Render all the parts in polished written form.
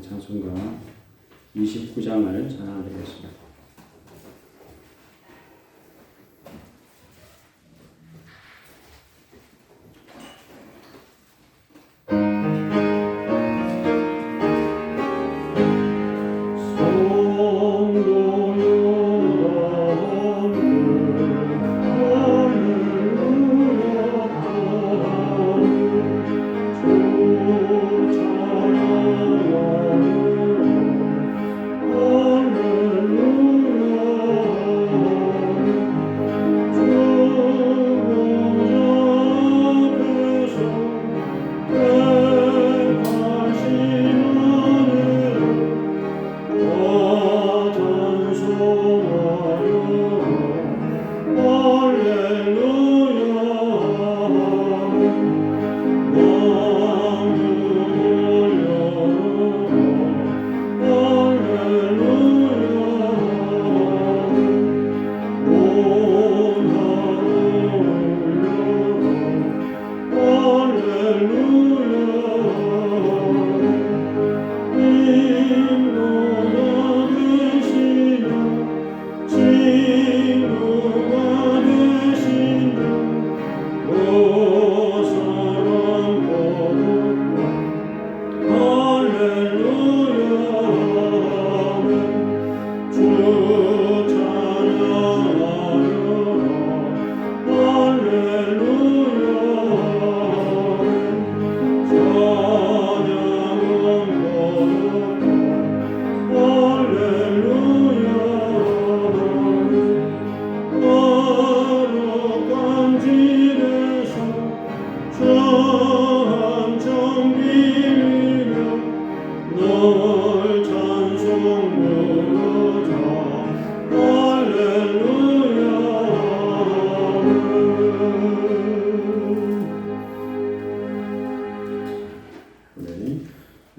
찬송가 29장을 찬양드리겠습니다.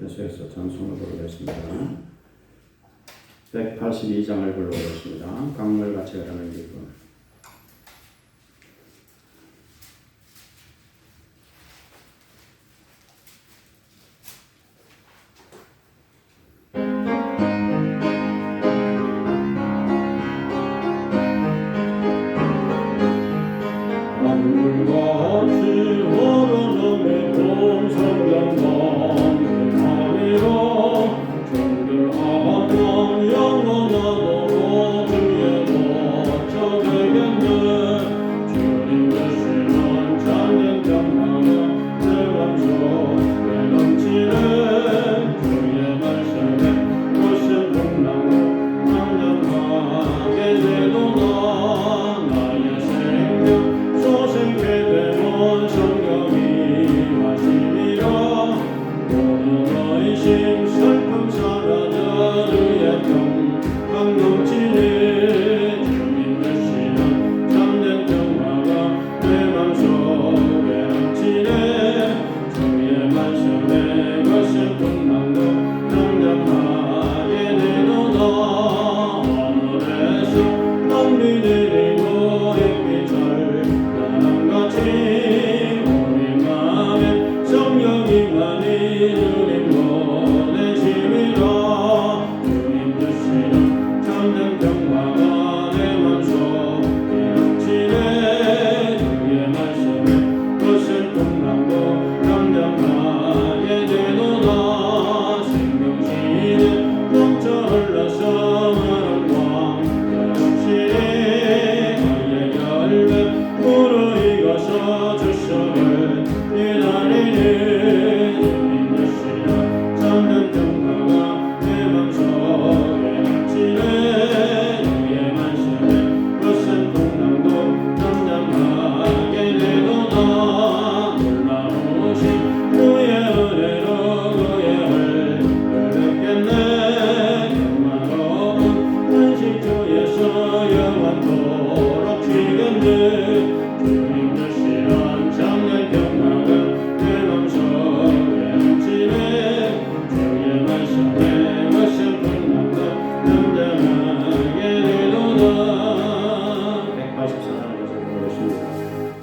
예수에서 찬송을 부르겠습니다. 182장을 불러보겠습니다. 강물같이 흐르는 기쁨.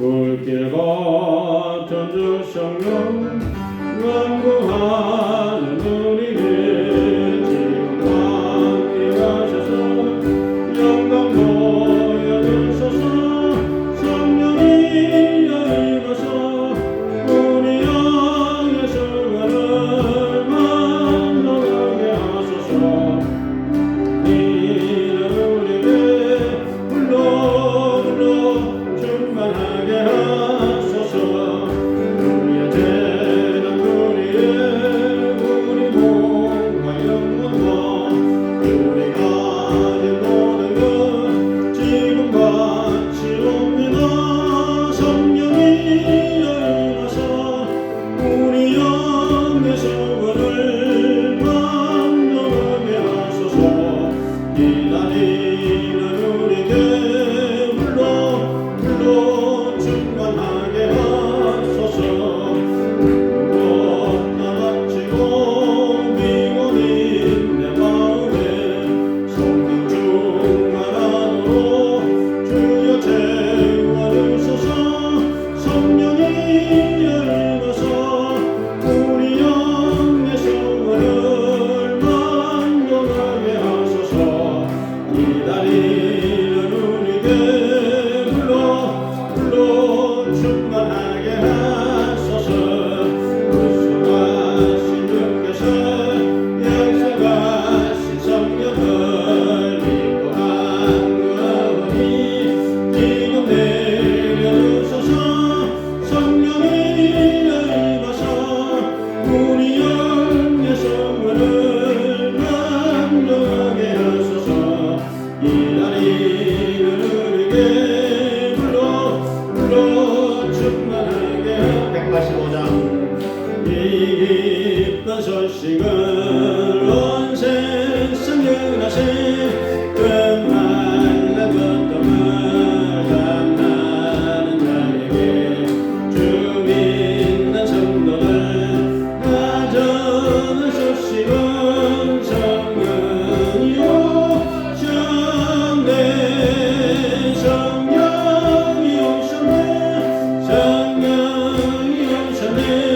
불길 같은 주 성령 완구하는 우리를 185장 이 기쁜 소식을 온 세상 전하세 끝말라 것dom을 감나는 자에게 주 믿는 성도들 가져는 소식은 성령이 오셨네 성령이 오셨네 성령이 오셨네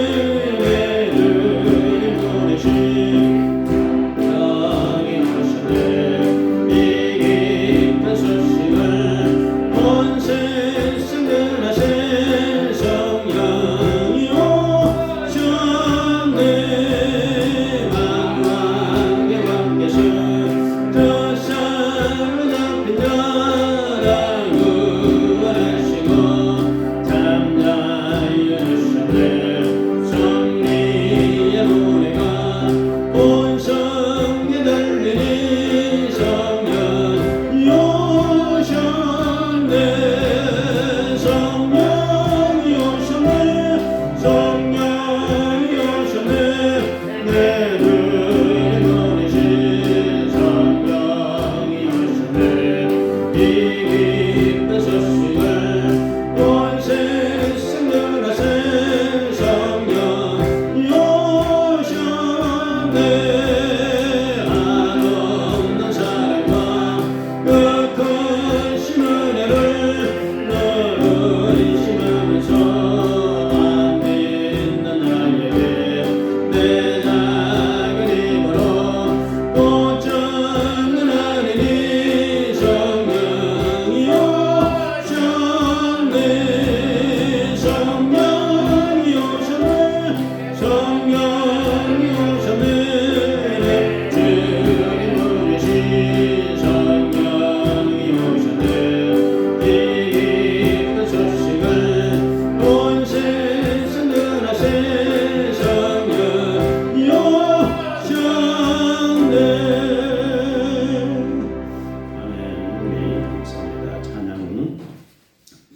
찬양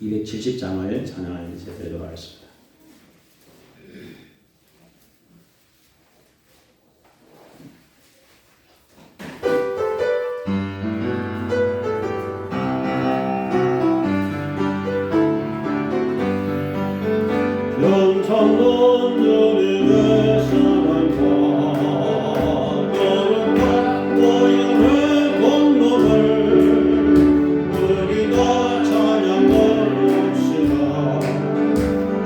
270장을 찬양하는 이제 드리도록 하겠습니다. 영창은 주님의 사랑과 거룩한 고향의 공로를 우리 다 찬양합시다.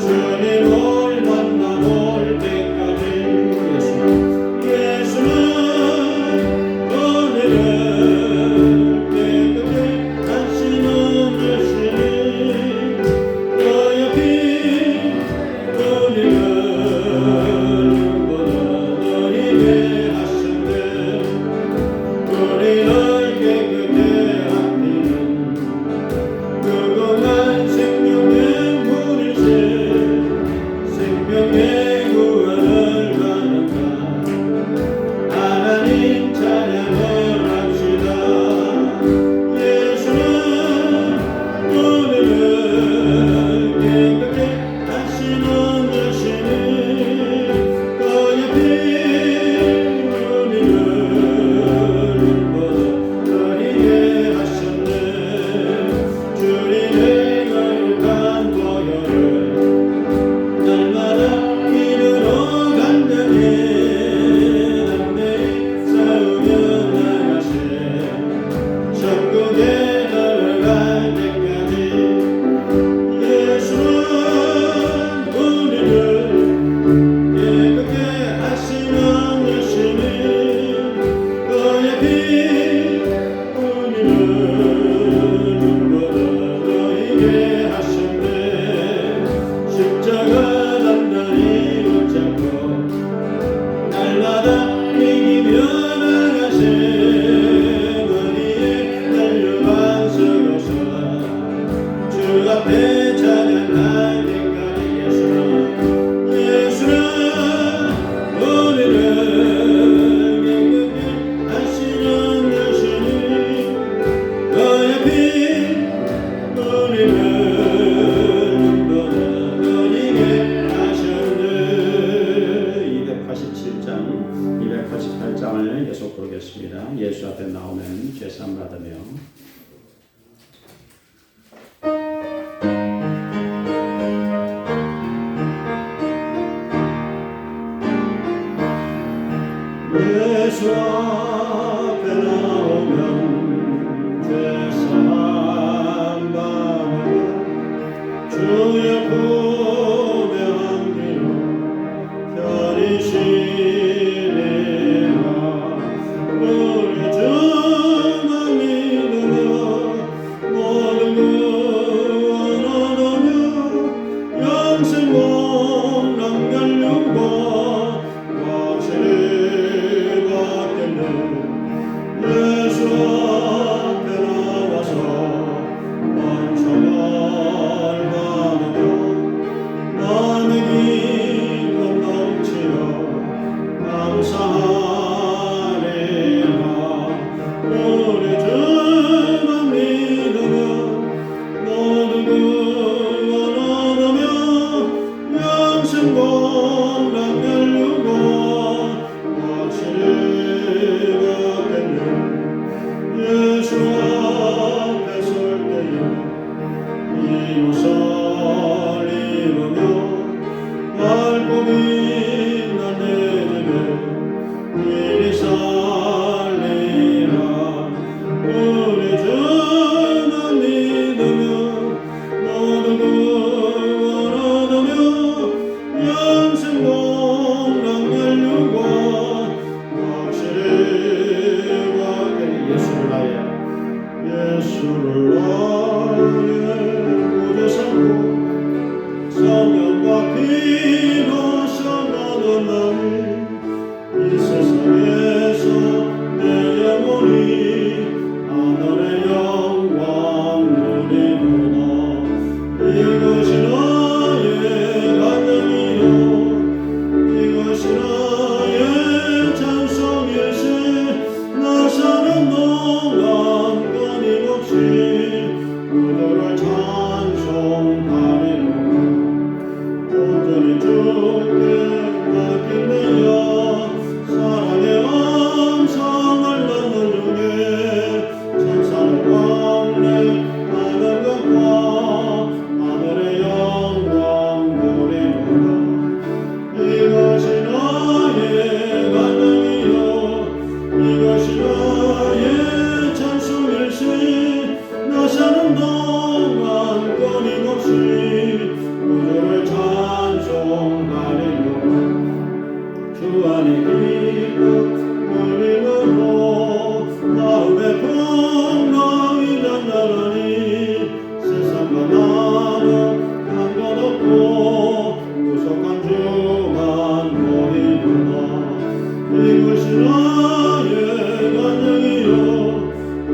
주님을 만나볼 때까지 예수는 은혜를 깨끗이 하시는 예수님 너의 피 흘리는 부르겠습니다. 예수 앞에 나오면 제삼 받으며 예수 앞에 나오면 제삼 받으며 주의 품에 안기며 편히 쉬리라. 우리 주만 믿으며 모든 구원하며 영생 공랑 연륜과 확실히 받겠네. 예수 앞에 나와서 만찬을 받으며 나는 기쁨 넘치어 감사하리라. 우리 주만 믿으며 모든 구원하며 영생 공랑 연륜과 확실히 받겠네. 예수 앞에 설 때에 이곳을 입으며 밝고 빛난 내 집에 이리 살리라. 우리 주만 믿으며 모든 구원하며 영생 공랑 연륜과 확실히 받겠네. 예수를 나의 구주 삼고 성령과 피로 셔가는 나를 이 세상에서 내 영혼이 하늘의 영광 누리도다. 이것이 나의 간증이요 이것이 나의 찬송일세. 나 사는 동안 끊임없이 그들을 찬송하리로다. 온전히 주께 맡기며 사랑의 음성을 듣는 중에 천사를 왕래하는 것과 하늘의 영광 누리도다. 이것이 나의 간증이요 이것이 나의 찬송일세. 나 사는 동안 끊임없이 그들을 찬송하리로다. 주 안에 기쁨 누림으로 마음의 풍랑이 장난하니 세상과 나는 한 것 없고 구속한 주만 보이도다. 이것이 나의 간증이요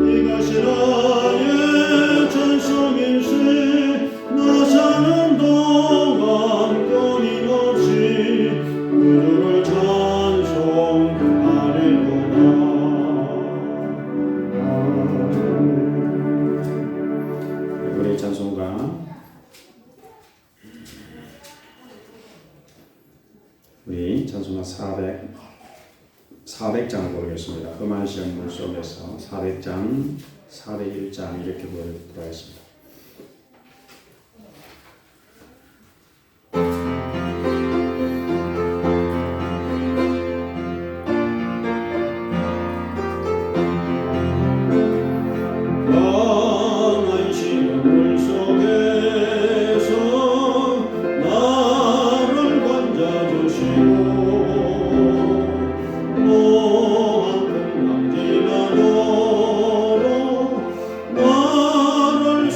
이것이 나의 찬송일세. 나 사는 동안 끊임없이 그들을 찬송하리로다. 우리 찬송가 우리 찬송가 400장을 부르겠습니다. 험한 시험 물 속에서 400장 401장 이렇게 부르도록 하겠습니다. 험한 시험 물 속에서 나를 건져주시고 모한 풍랑 지나도록 나를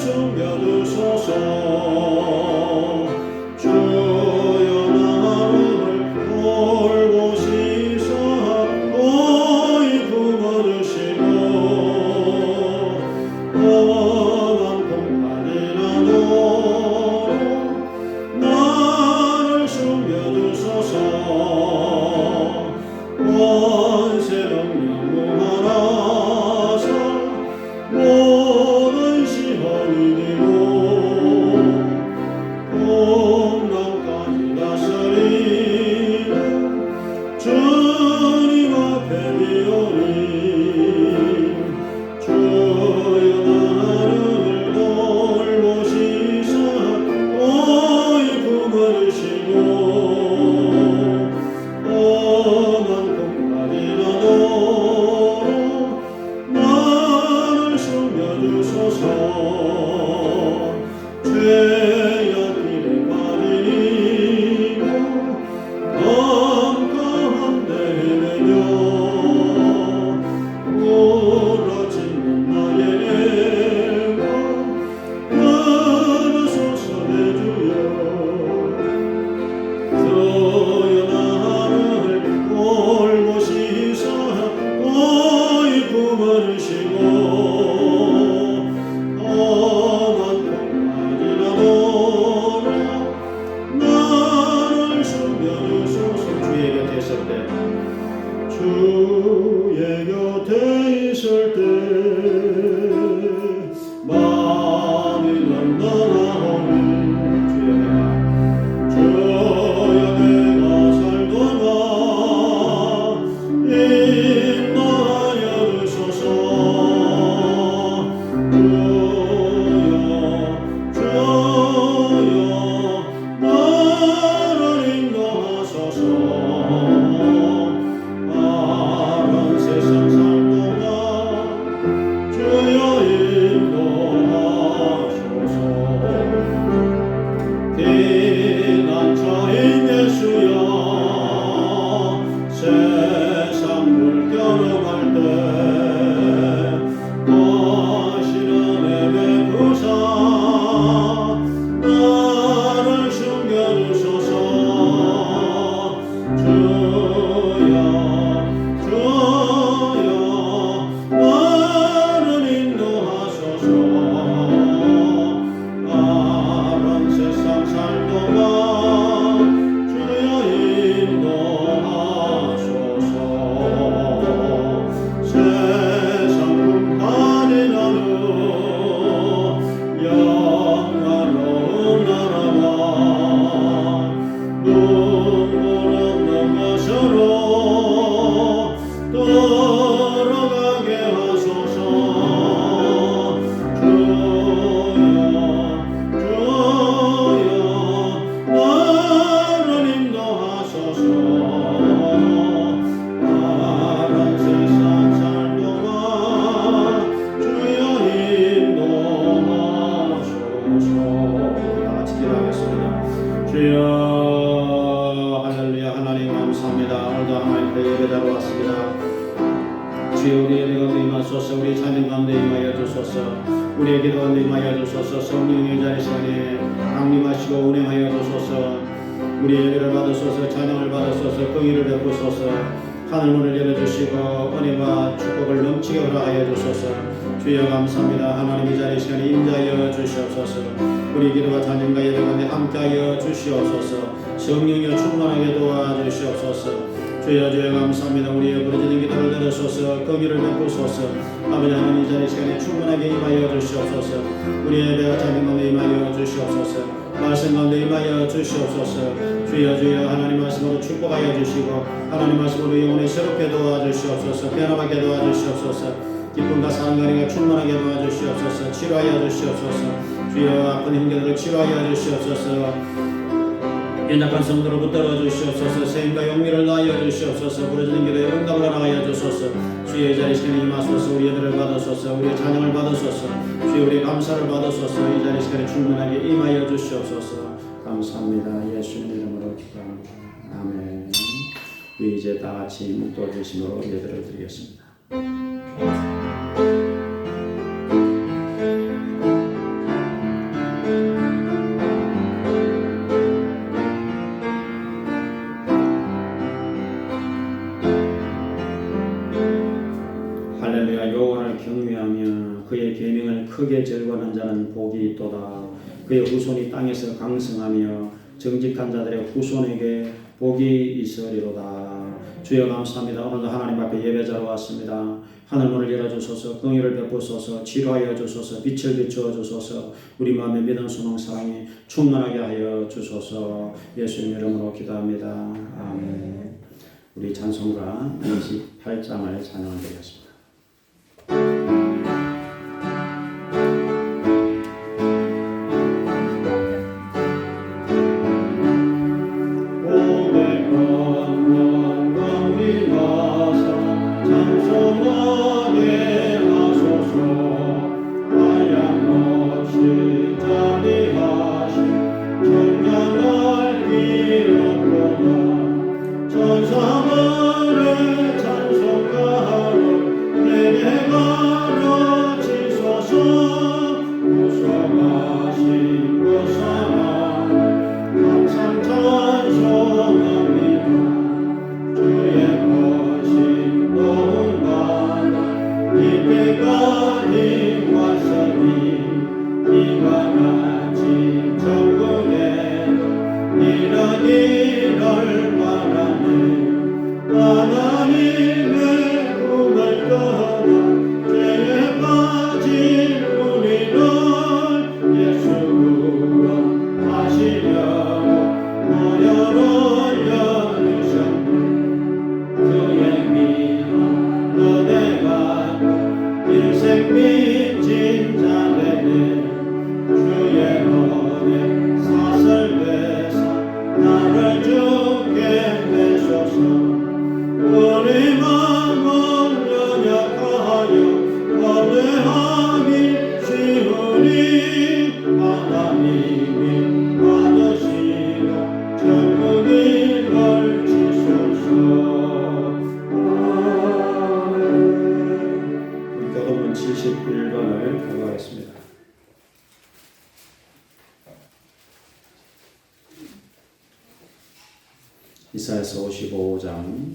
주여 우리의 예배 가운데 임하소서. 우리 찬양 가운데 임하여 주소서. 우리의 기도 가운데 임하여 주소서. 성령의 자리 시간에 강림하시고 운행하여 주소서. 우리의 예배를 받으소서. 찬양을 받으소서. 긍휼을 베푸소서. 하늘문을 열어주시고 은혜와 축복을 넘치게 허락하여 주소서. 주여 감사합니다. 하나님 이 자리 시간에 임자하여 주시옵소서. 우리 기도와 찬양과 예배 가운데 함께하여 주시옵소서. 성령여 충만하게 도와주시옵소서. 주여 감사합니다. 우리의 부르짖는 기도를 들으소서. 긍휼을 베푸소서. 아버지 하나님 이 자리 시간에 충만하게 임하여 주시옵소서. 우리의 예배와 찬양 가운데 임하여 주시옵소서. 말씀 가운데 임하여 주시옵소서. 주여 하나님 말씀으로 축복하여 주시고 하나님 말씀으로 영혼을 새롭게 도와주시옵소서. 변화하게 도와주시옵소서. 기쁨과 사랑과 충만하게 도와주시옵소서. 치료하여 주시옵소서. 주여 아픈 형제들을 치료하여 주시옵소서. 연약한 성도를 붙들어 주시옵소서. 세임과 용미를 다하여 주시옵소서. 부르짖는 기도에 응답을 허락하여 주소서. 주여 이 자리 시간에 임하소서. 우리 예배를 받으소서. 우리의 찬양을 받으소서. 주여 우리의 감사를 받으소서. 이 자리 시간에 충만하게 임하여 주시옵소서. 감사합니다. 예수님 이름으로 기도합니다. 아멘. 우리 이제 다 같이 묵도주심으로 예배를 드리겠습니다. 할렐루야. 여호와를 경외하며 그의 계명을 크게 즐거워하는 자는 복이 있도다. 그의 후손이 땅에서 강성하며 정직한 자들의 후손에게 복이 있으리로다. 주여 감사합니다. 오늘도 하나님 앞에 예배자로 왔습니다. 하늘문을 열어주소서. 긍휼을 베푸소서. 치료하여 주소서. 빛을 비추어 주소서. 우리 마음의 믿음, 소망, 사랑이 충만하게 하여 주소서. 예수님 이름으로 기도합니다. 아멘. 우리 찬송가 28장을 찬양드리겠습니다. 이사야서 55장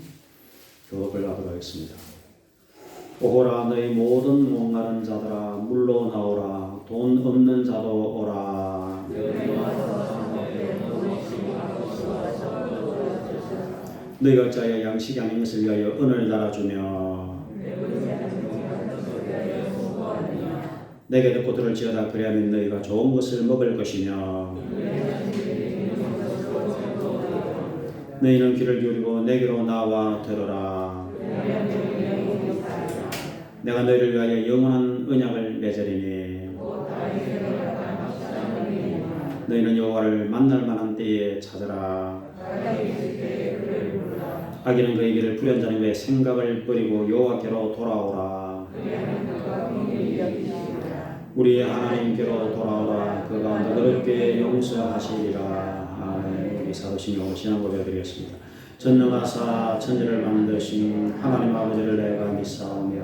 교독을 하도록 하겠습니다. 오호라 너희 모든 목마른 자들아 물로 나오라. 돈 없는 자도 오라. 너희 각자의 양식이 아닌 것을 위하여 은을 달아주며 내게 듣고 들을지어다. 그리하면 너희가 좋은 것을 먹을 것이며 너희는 귀를 기울이고 내게로 나와 들으라. 내가 너희를 위하여 영원한 언약을 맺으리니 너희는 여호와를 만날 만한 때에 찾으라. 악인은 그의 길을 불연자는 왜 생각을 버리고 여호와께로 돌아오라. 우리의 하나님께로 돌아오라. 그가 너그럽게 용서하시리라. 아멘. 우리 사도신경 신앙 고백드리겠습니다. 전능하사 천지를 만드신 하나님 아버지를 내가 믿사오며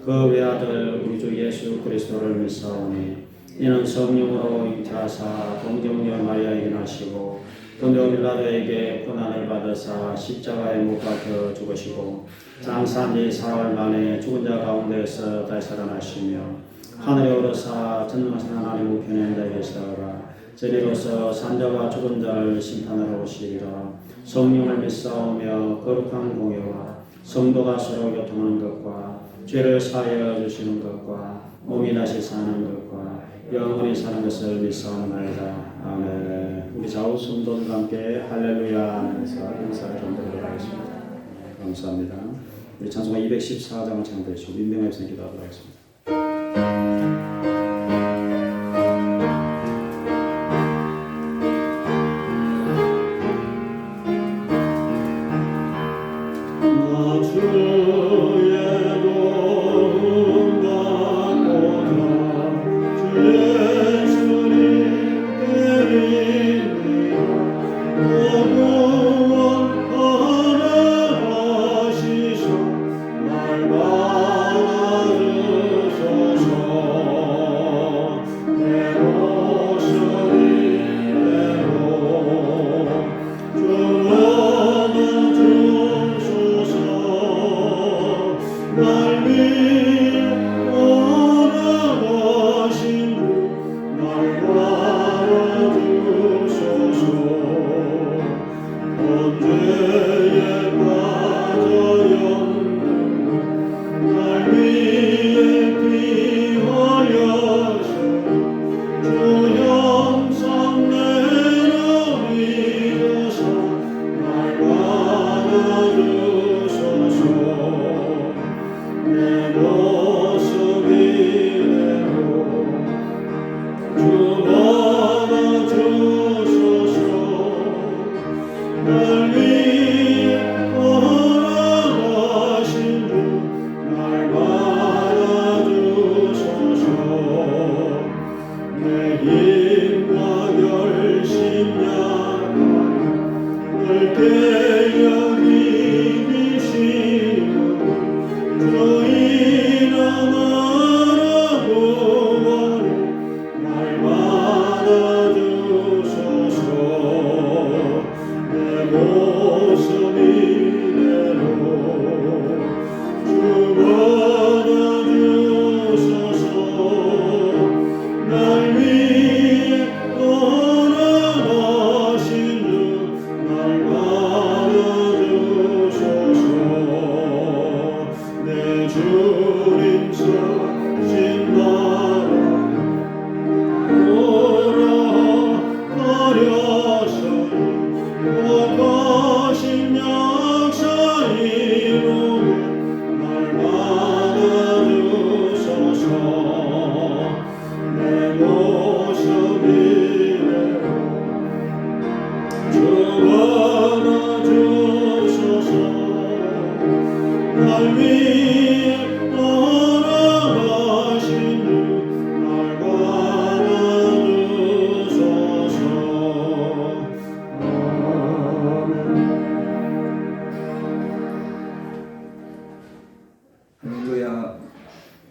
그 외아들 우리 주 예수 그리스도를 믿사오니 이는 성령으로 잉태하사 동정녀 마리아에게 나시고 본디오 빌라도에게 고난을 받으사 십자가에 못 박혀 죽으시고 장사한 지 사흘 만에 죽은 자 가운데서 다시 살아나시며 하늘에 오르사 전능하신 하나님 우편에 앉아 계시다가 저리로서 산자와 죽은 자를 심판하러 오시리라. 성령을 믿사오며 거룩한 공예와 성도가 서로 교통하는 것과 죄를 사하여 주시는 것과 몸이 다시 사는 것과 영원히 사는 것을 믿사옵나이다. 아멘. 우리 좌우 성도들과 함께 할렐루야 하면서 인사를 좀 드리도록 하겠습니다. 감사합니다. 우리 찬송가 214장을 찬양해 주시고 민병 앱선 기도하도록 하겠습니다.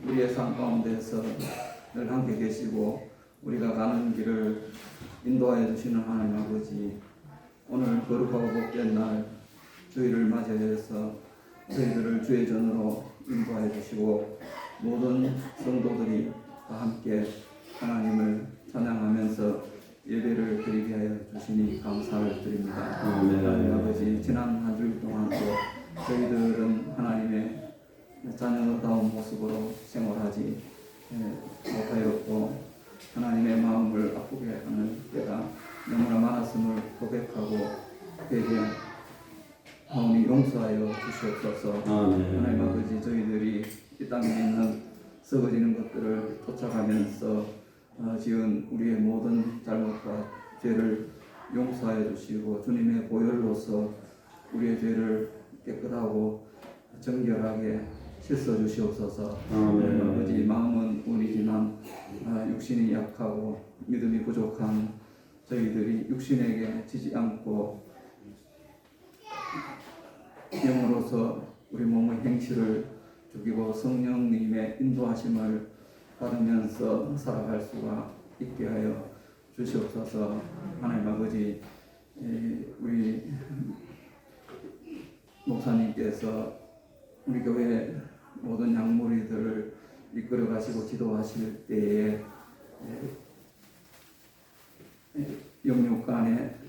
우리의 삶 가운데서 늘 함께 계시고 우리가 가는 길을 인도하여 주시는 하나님 아버지, 오늘 거룩하고 복된 날 주일을 맞이해서 저희들을 주의 전으로 인도하여 주시고 모든 성도들이 다 함께 하나님을 찬양하면서 예배를 드리게 하여 주시니 감사를 드립니다. 하나님 아버지, 지난 한 주일 동안도 저희들은 하나님의 자녀다운 모습으로 생활하지 못하였고 하나님의 마음을 아프게 하는 때가 너무나 많았음을 고백하고 회개하오니 용서하여 주시옵소서. 하나님 아버지, 저희들이 이 땅에 있는 썩어지는 것들을 쫓아가면서 지은 우리의 모든 잘못과 죄를 용서하여 주시고 주님의 보혈로서 우리의 죄를 깨끗하고 정결하게 씻어 주시옵소서. 하나님 아버지, 마음은 운이지만 육신이 약하고 믿음이 부족한 저희들이 육신에게 지지 않고 성령으로서 우리 몸의 행실을 죽이고 성령님의 인도하심을 받으면서 살아갈 수가 있게 하여 주시옵소서. 하나님 아버지, 우리 목사님께서 우리 교회 모든 양무리들을 이끌어 가시고 지도하실 때에 영육간에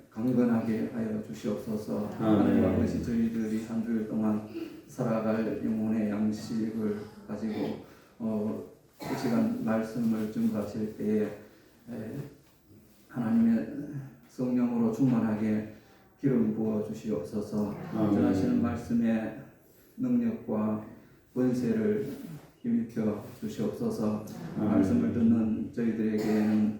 강건하게 하여 주시옵소서. 하나님 아버지, 저희들이 한 주일 동안 살아갈 영혼의 양식을 가지고 그 시간 말씀을 증거하실 때에 하나님의 성령으로 충만하게 기름 부어 주시옵소서. 전하시는 말씀의 능력과 권세를 힘입혀 주시옵소서. 말씀을 듣는 저희들에게는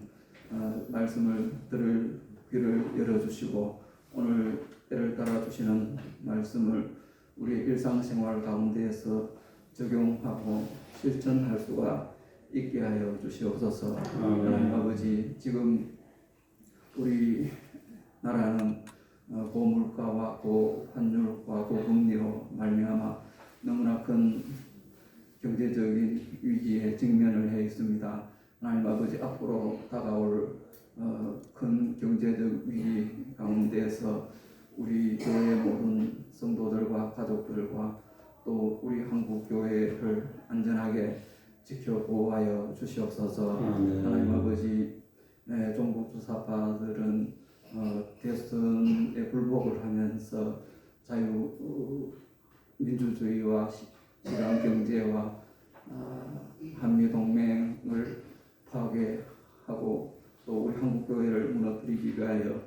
말씀을 들을 귀를 열어주시고 오늘 때를 따라 주시는 말씀을 우리 일상생활 가운데에서 적용하고 실천할 수가 있게 하여 주시옵소서. 하나님 아버지, 지금 우리 나라는 고물가와 고환율과 고금리로 말미암아 너무나 큰 경제적인 위기에 직면을 해 있습니다. 하나님 아버지, 앞으로 다가올 큰 경제적 위기 가운데서 우리 교회 모든 성도들과 가족들과 또 우리 한국 교회를 안전하게 지켜 보호하여 주시옵소서. 하나님 아버지, 종북 주사파들은 대선에 불복을 하면서 자유민주주의와 시장경제와 한미동맹을 파괴하고 또 우리 한국교회를 무너뜨리기 위하여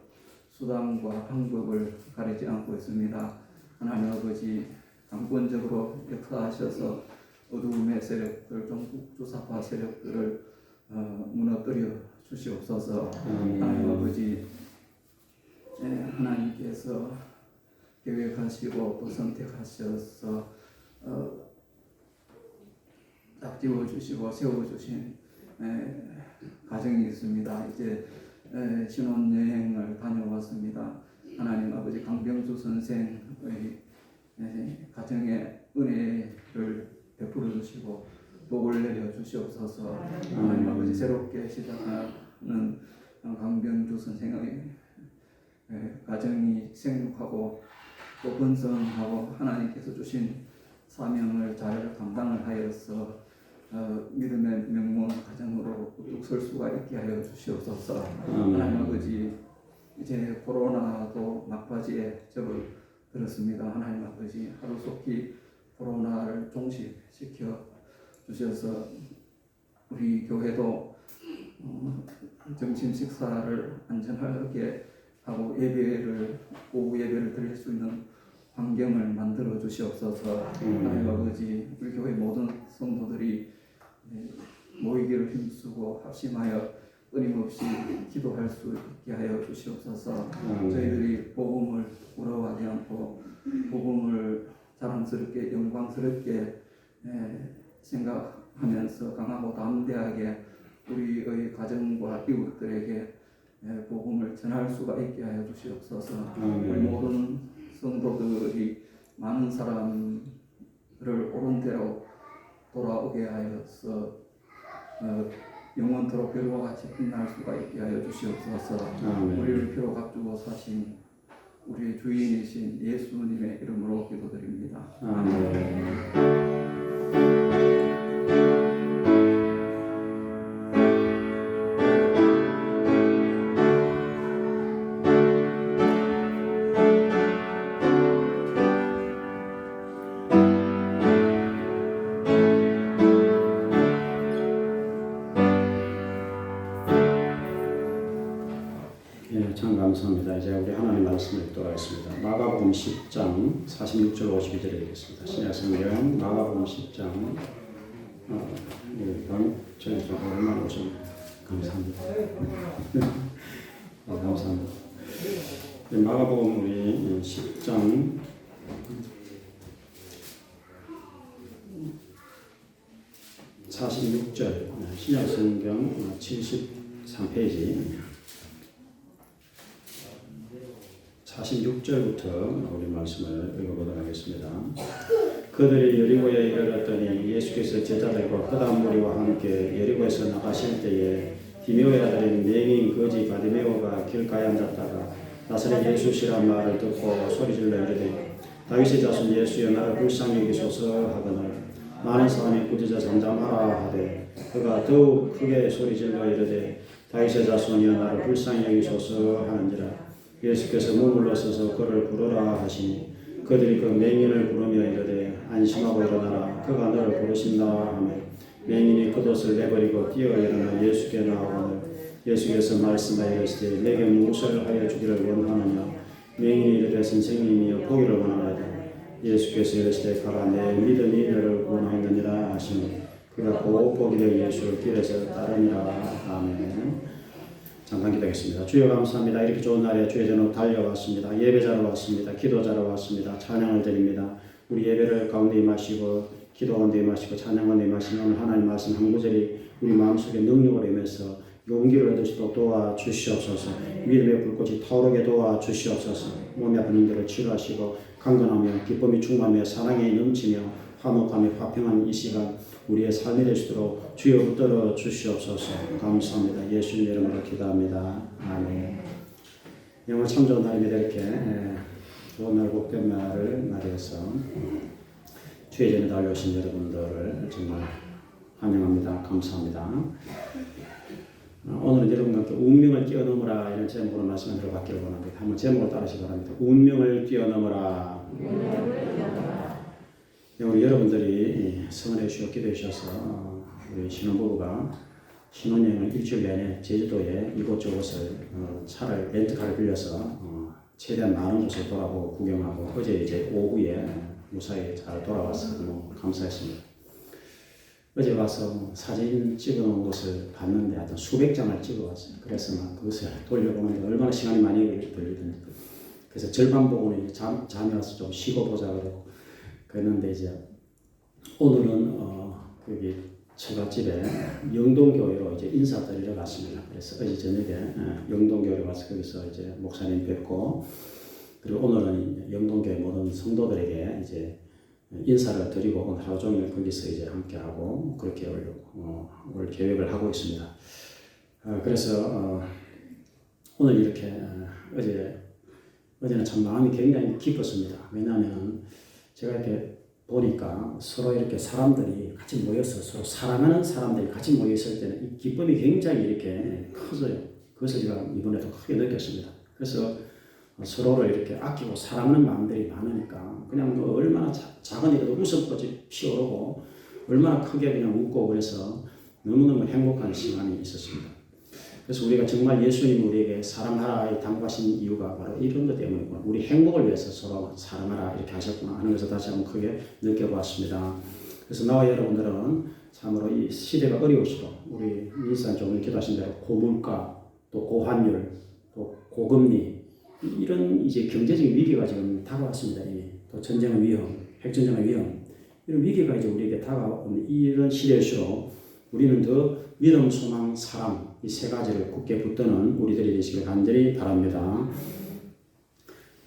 수단과 방법을 가리지 않고 있습니다. 하나님 아버지, 강권적으로 역사하셔서 어두움의 세력들, 종북 주사파 세력들을 무너뜨려 주시옵소서. 하나님 아버지, 하나님께서 계획하시고 또 선택하셔서 짝지어 주시고 세워 주신 가정이 있습니다. 이제 신혼여행을 다녀왔습니다. 하나님 아버지, 강병수 선생의 가정에 은혜를 베풀어 주시고 복을 내려 주시옵소서. 하나님 아버지, 새롭게 시작하는 강병주 선생의 가정이 생육하고 또 번성하고 하나님께서 주신 사명을 잘 감당을 하여서 믿음의 명문 가정으로 뚝 설 수가 있게 하여 주시옵소서. 하나님 아버지, 이제 코로나도 막바지에 접어들었습니다. 하나님 아버지, 하루속히 코로나를 종식시켜 주셔서 우리 교회도 점심 식사를 안전하게 하고 오후 예배를 드릴 수 있는 환경을 만들어 주시옵소서. 하나님 아버지, 우리 교회 모든 성도들이 모이기를 힘쓰고 합심하여 끊임없이 기도할 수 있게 하여 주시옵소서. 저희들이 복음을 부러워하지 않고 복음을 자랑스럽게 영광스럽게 생각하면서 강하고 담대하게 우리의 가정과 이웃들에게 복음을 전할 수가 있게 하여 주시옵소서. 우리 모든 성도들이 많은 사람을 옳은 대로 돌아오게 하여서 영원토록 별과 같이 빛날 수가 있게 하여 주시옵소서. 우리를 피로 값주고 사신 우리의 주인이신 예수님의 이름으로 기도드립니다. 아멘. 참 감사합니다. 이제 우리 하나님 말씀을 읽도록하겠습니다. 마가복음 10장 46절 52절에 읽겠습니다. 신약 성경 마가복음 10장 저희 좀 얼마나 좀 감사합니다. 감사합니다. 마가복음 우리 10장 46절 신약 성경 73페이지 16절부터 우리 말씀을 읽어보도록 하겠습니다. 그들이 여리고에 이르렀더니 예수께서 제자들과 흑암 무리와 함께 여리고에서 나가실 때에 디메오의 아들인 맹인 거지 바디메오가 길가에 앉았다가 나사렛 예수시란 말을 듣고 소리질러 이르되 다윗의 자손 예수여 나를 불쌍히 여기소서 하거늘 많은 사람이 꾸짖어 잠잠하라 하되 그가 더욱 크게 소리질러 이르되 다윗의 자손이여 나를 불쌍히 여기소서 하는지라 예수께서 머물러 서서 그를 부르라 하시니 그들이 그 맹인을 부르며 이르되 안심하고 일어나라 그가 너를 부르신다 하며 맹인이 겉옷을 내버리고 뛰어 일어나 예수께 나오거늘 예수께서 말씀하여 이르시되 내게 무엇을 하여 주기를 원하느냐 맹인이 이르되 선생님이여 보기를 원하나이다 예수께서 이르시되 가라 내 믿음이 너를 구원하였느니라 하시니 그가 곧 보게 되어 예수를 길에서 따르니라. 아멘. 잠깐 기도하겠습니다. 주여 감사합니다. 이렇게 좋은 날에 주의 전으로 달려왔습니다. 예배자로 왔습니다. 기도자로 왔습니다. 찬양을 드립니다. 우리 예배를 가운데 임하시고 기도 가운데 임하시고 찬양 가운데 임하시는 오늘 하나님 말씀 한 구절이 우리 마음속에 능력을 임해서 용기를 얻으시도록 도와주시옵소서. 믿음의 불꽃이 타오르게 도와주시옵소서. 몸이 아픈 힘들을 치료하시고 강건하며 기쁨이 충만하며 사랑이 넘치며 화목하며 화평한 이 시간 우리의 삶이 되시도록 주여 붙들어 주시옵소서. 감사합니다. 예수님 이름으로 기도합니다. 아멘. 오늘 참 좋은 날입니다. 이렇게 좋은 날 복된 날을 맞이해서 주의 전에 달려오신 여러분들을 정말 환영합니다. 감사합니다. 오늘은 여러분과 함께 운명을 뛰어넘어라 이런 제목으로 말씀을 들어봤기를 원합니다. 한번 제목을 따르시기 바랍니다. 운명을 뛰어넘어라. 우리 여러분들이 성원해 주시고 기도해 주셔서 우리 신혼부부가 신혼여행을 일주일 내내 제주도에 이곳저곳을 차를 렌트카를 빌려서 최대한 많은 곳을 돌아보고 구경하고 어제 이제 오후에 무사히 잘 돌아와서 너무 감사했습니다. 어제 와서 사진 찍어놓은 것을 봤는데 하여튼 수백 장을 찍어왔어요. 그래서 막 그것을 돌려보는데 얼마나 시간이 많이 걸리던지. 그래서 절반 보고는 잠이 와서 좀 쉬고 보자 그러고 그랬는데 이제 오늘은 거기 처갓집에 영동교회로 이제 인사드리러 갔습니다. 그래서 어제 저녁에 영동교회에 와서 거기서 이제 목사님 뵙고 그리고 오늘은 영동교회 모든 성도들에게 이제 인사를 드리고 오늘 하루 종일 거기서 이제 함께하고 그렇게 올 계획을 하고 있습니다. 그래서 오늘 이렇게 어제는 참 마음이 굉장히 기뻤습니다. 왜냐하면 제가 이렇게 보니까 서로 이렇게 사람들이 같이 모여서 서로 사랑하는 사람들이 같이 모여 있을 때는 이 기쁨이 굉장히 이렇게 커져요. 그것을 제가 이번에도 크게 느꼈습니다. 그래서 서로를 이렇게 아끼고 사랑하는 마음들이 많으니까 그냥 뭐 얼마나 작은 일에도 웃음꽃이 피어오르고 얼마나 크게 그냥 웃고 그래서 너무너무 행복한 시간이 있었습니다. 그래서 우리가 정말 예수님 우리에게 사랑하라 당부하신 이유가 바로 이런 것 때문이구나. 우리 행복을 위해서 서로 사랑하라 이렇게 하셨구나 하는 것을 다시 한번 크게 느껴보았습니다. 그래서 나와 여러분들은 참으로 이 시대가 어려우시고 우리 민선 좀 기도하신 대로 고물가 또 고환율 또 고금리 이런 이제 경제적인 위기가 지금 다가왔습니다. 이미 또 전쟁의 위험, 핵전쟁의 위험 이런 위기가 이제 우리에게 다가온 이런 시대일수록 우리는 더 믿음, 소망, 사랑 이 세 가지를 굳게 붙드는 우리들이 되시길 간절히 바랍니다.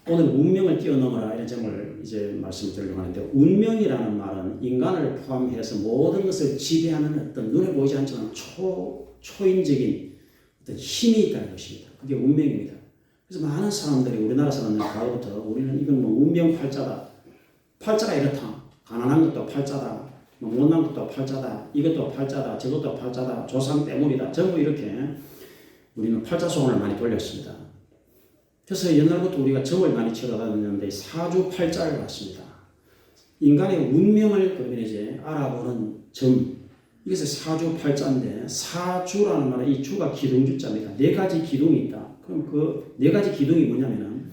오늘 운명을 뛰어넘어라 이런 점을 이제 말씀드리려고 하는데 운명이라는 말은 인간을 포함해서 모든 것을 지배하는 어떤 눈에 보이지 않지만 초인적인 어떤 힘이 있다는 것입니다. 그게 운명입니다. 그래서 많은 사람들이 우리나라 사람들 과거부터 우리는 이건 뭐 운명 팔자다. 팔자가 이렇다. 가난한 것도 팔자다. 못난 것도 팔자다. 이것도 팔자다. 저것도 팔자다. 조상 때문이다. 전부 이렇게 우리는 팔자소원을 많이 돌렸습니다. 그래서 옛날부터 우리가 점을 많이 치러다녔는데 사주팔자를 봤습니다. 인간의 운명을 그러면 이제 알아보는 점. 이것이 사주팔자인데 사주라는 말은 이 주가 기둥주자입니다. 네 가지 기둥이 있다. 그럼 그 네 가지 기둥이 뭐냐면은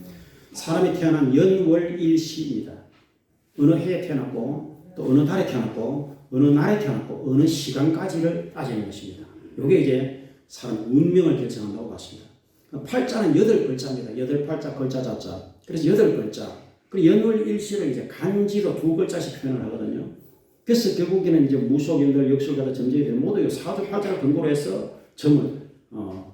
사람이 태어난 연월일시입니다. 어느 해에 태어났고 또 어느 달에 태어났고 어느 날에 태어났고 어느 시간까지를 따지는 것입니다. 이게 이제 사람 운명을 결정한다고 봤습니다. 팔자는 8글자입니다. 8팔자 글자 자자. 그래서 8글자. 그리고 연월일시를 이제 간지로 2글자씩 표현을 하거든요. 그래서 결국에는 이제 무속인들, 역술가들, 점쟁이들 모두 사주팔자를 근거로 해서 점을